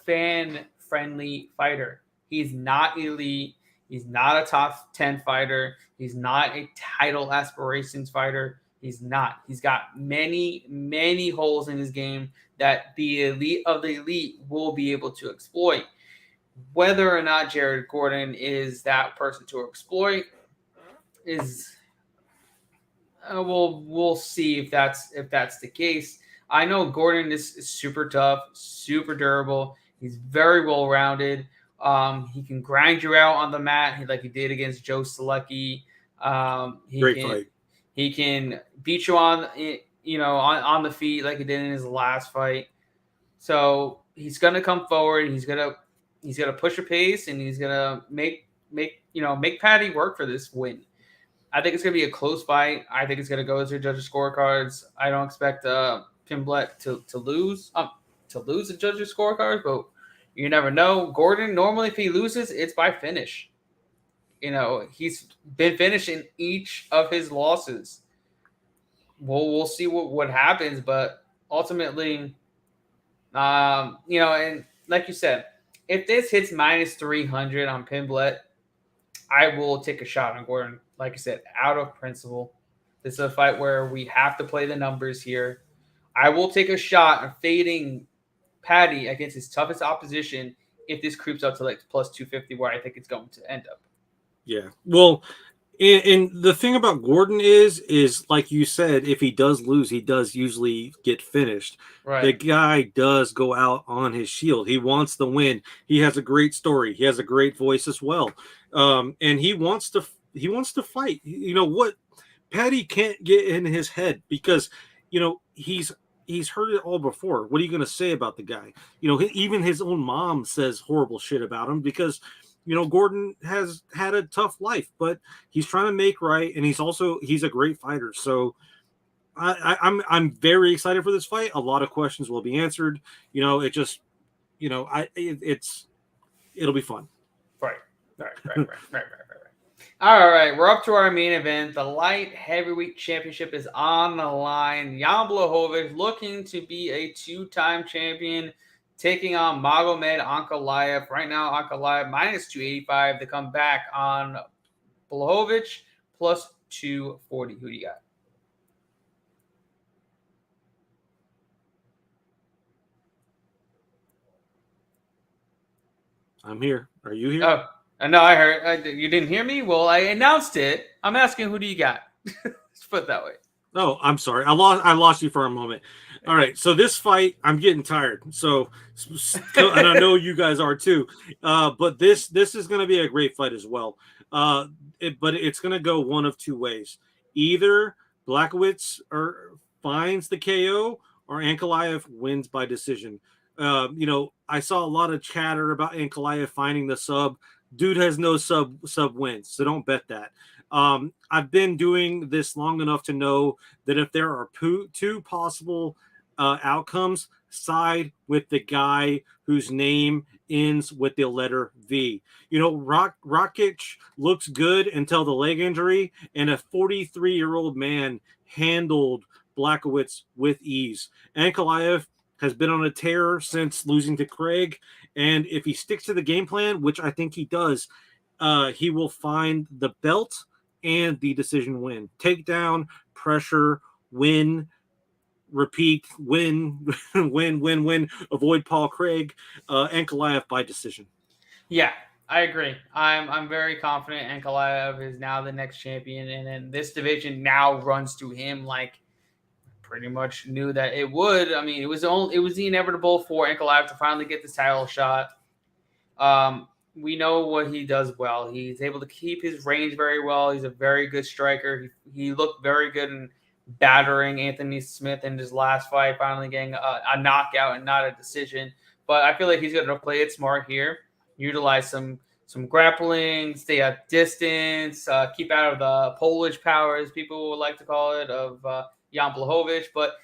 S1: fan-friendly fighter. He's not elite. He's not a top 10 fighter. He's not a title aspirations fighter. He's not. He's got many, many holes in his game that the elite of the elite will be able to exploit. Whether or not Jared Gordon is that person to exploit is we'll see if that's the case. I know Gordon is super tough, super durable. He's very well rounded. He can grind you out on the mat, like he did against Joe Selecki.
S2: Great fight.
S1: He can beat you on the feet like he did in his last fight. So he's gonna come forward. He's gonna push a pace, and he's gonna make Paddy work for this win. I think it's gonna be a close fight. I think it's gonna go to judges' scorecards. I don't expect Pimblett to lose the judges' scorecards, but you never know. Gordon, normally if he loses, it's by finish. He's been finished in each of his losses. We'll see what happens, but ultimately, and like you said, if this hits minus 300 on Pimblett, I will take a shot on Gordon. Like I said, out of principle. This is a fight where we have to play the numbers here. I will take a shot on fading Paddy against his toughest opposition if this creeps up to like plus 250, where I think it's going to end up.
S2: Yeah. Well, and the thing about Gordon is like you said, if he does lose, he does usually get finished.
S1: Right.
S2: The guy does go out on his shield. He wants the win. He has a great story. He has a great voice as well. And he wants to fight. You know what? Paddy can't get in his head because, he's heard it all before. What are you going to say about the guy? Even his own mom says horrible shit about him because, Gordon has had a tough life, but he's trying to make right. And he's a great fighter. So I'm very excited for this fight. A lot of questions will be answered. It'll be fun.
S1: Right. All right, we're up to our main event. The light heavyweight championship is on the line. Jan Blachowicz looking to be a two-time champion, taking on Magomed Ankalaev. Right now, Ankalaev minus 285 to come back on Blachowicz plus 240. Who do you got?
S2: I'm here. Are you here?
S1: Oh. No, I heard. You didn't hear me? Well, I announced it. I'm asking, who do you got? Let's put it that way.
S2: Oh, I'm sorry. I lost you for a moment. All right. So this fight, I'm getting tired. So, and I know you guys are too. But this is going to be a great fight as well. But it's going to go one of two ways. Either Blachowicz finds the KO or Ankalaev wins by decision. I saw a lot of chatter about Ankalaev finding the sub. Dude has no sub wins, so don't bet that. I've been doing this long enough to know that if there are two possible outcomes, side with the guy whose name ends with the letter V. Rakic looks good until the leg injury, and a 43-year-old man handled Blachowicz with ease. Ankalaev has been on a tear since losing to Craig. And if he sticks to the game plan, which I think he does, he will find the belt and the decision win. Takedown, pressure, win. repeat, win, win, avoid Paul Craig, Ankalaev by decision.
S1: Yeah, I agree. I'm very confident Ankalaev is now the next champion, and then this division now runs to him like pretty much knew that it would. I mean, it was the inevitable for Ankalaev to finally get this title shot. We know what he does well. He's able to keep his range very well. He's a very good striker. He looked very good in battering Anthony Smith in his last fight, finally getting a knockout and not a decision. But I feel like he's going to play it smart here, utilize some grappling, stay at distance, keep out of the Polish power, as people would like to call it, of Jan Blachowicz. But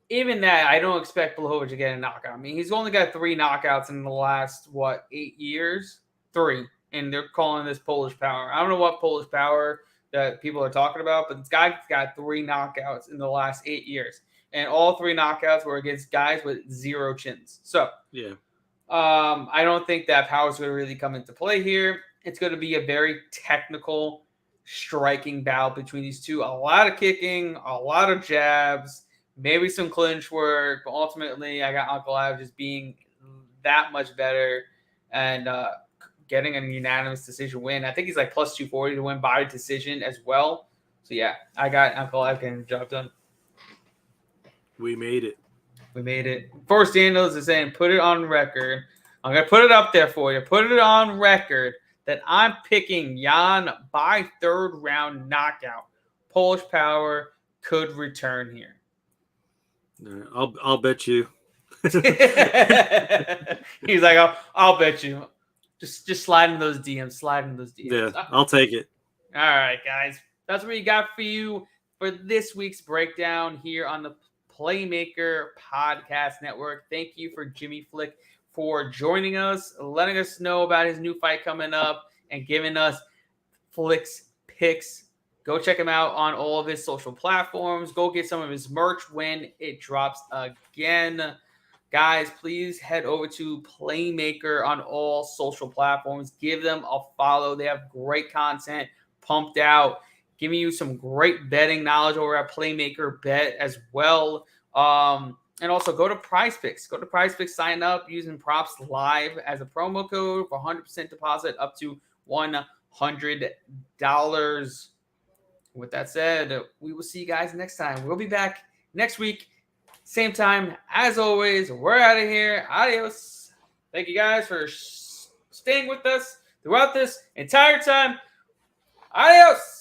S1: even that, I don't expect Blachowicz to get a knockout. I mean, he's only got 3 knockouts in the last, 8 years? 3. And they're calling this Polish power. I don't know what Polish power that people are talking about, but this guy's got 3 knockouts in the last 8 years. And all 3 knockouts were against guys with 0 chins. So,
S2: yeah.
S1: I don't think that power is going to really come into play here. It's going to be a very technical, striking battle between these two. A lot of kicking, a lot of jabs, maybe some clinch work, but ultimately I got Ankalaev just being that much better and getting a unanimous decision win. I think he's like plus 240 to win by decision as well. So yeah, I got Ankalaev getting the job done.
S2: We made it.
S1: We made it. Forrest Daniels is saying, put it on record. I'm going to put it up there for you. Put it on record that I'm picking Jan by 3rd round knockout. Polish power could return here.
S2: I'll bet you.
S1: He's like, I'll bet you. Just slide in those DMs. Slide in those DMs.
S2: Yeah, I'll take it.
S1: All right, guys. That's what we got for you for this week's breakdown here on the Playmaker Podcast Network. Thank you for Jimmy Flick for joining us, letting us know about his new fight coming up, and giving us Flick's picks. Go check him out on all of his social platforms. Go get some of his merch when it drops again. Guys, please head over to Playmaker on all social platforms. Give them a follow. They have great content pumped out, giving you some great betting knowledge over at Playmaker Bet as well. And also go to PrizePicks. Go to PrizePicks, sign up using Props Live as a promo code for 100% deposit up to $100. With that said, we will see you guys next time. We'll be back next week, same time. As always, we're out of here. Adios. Thank you guys for staying with us throughout this entire time. Adios.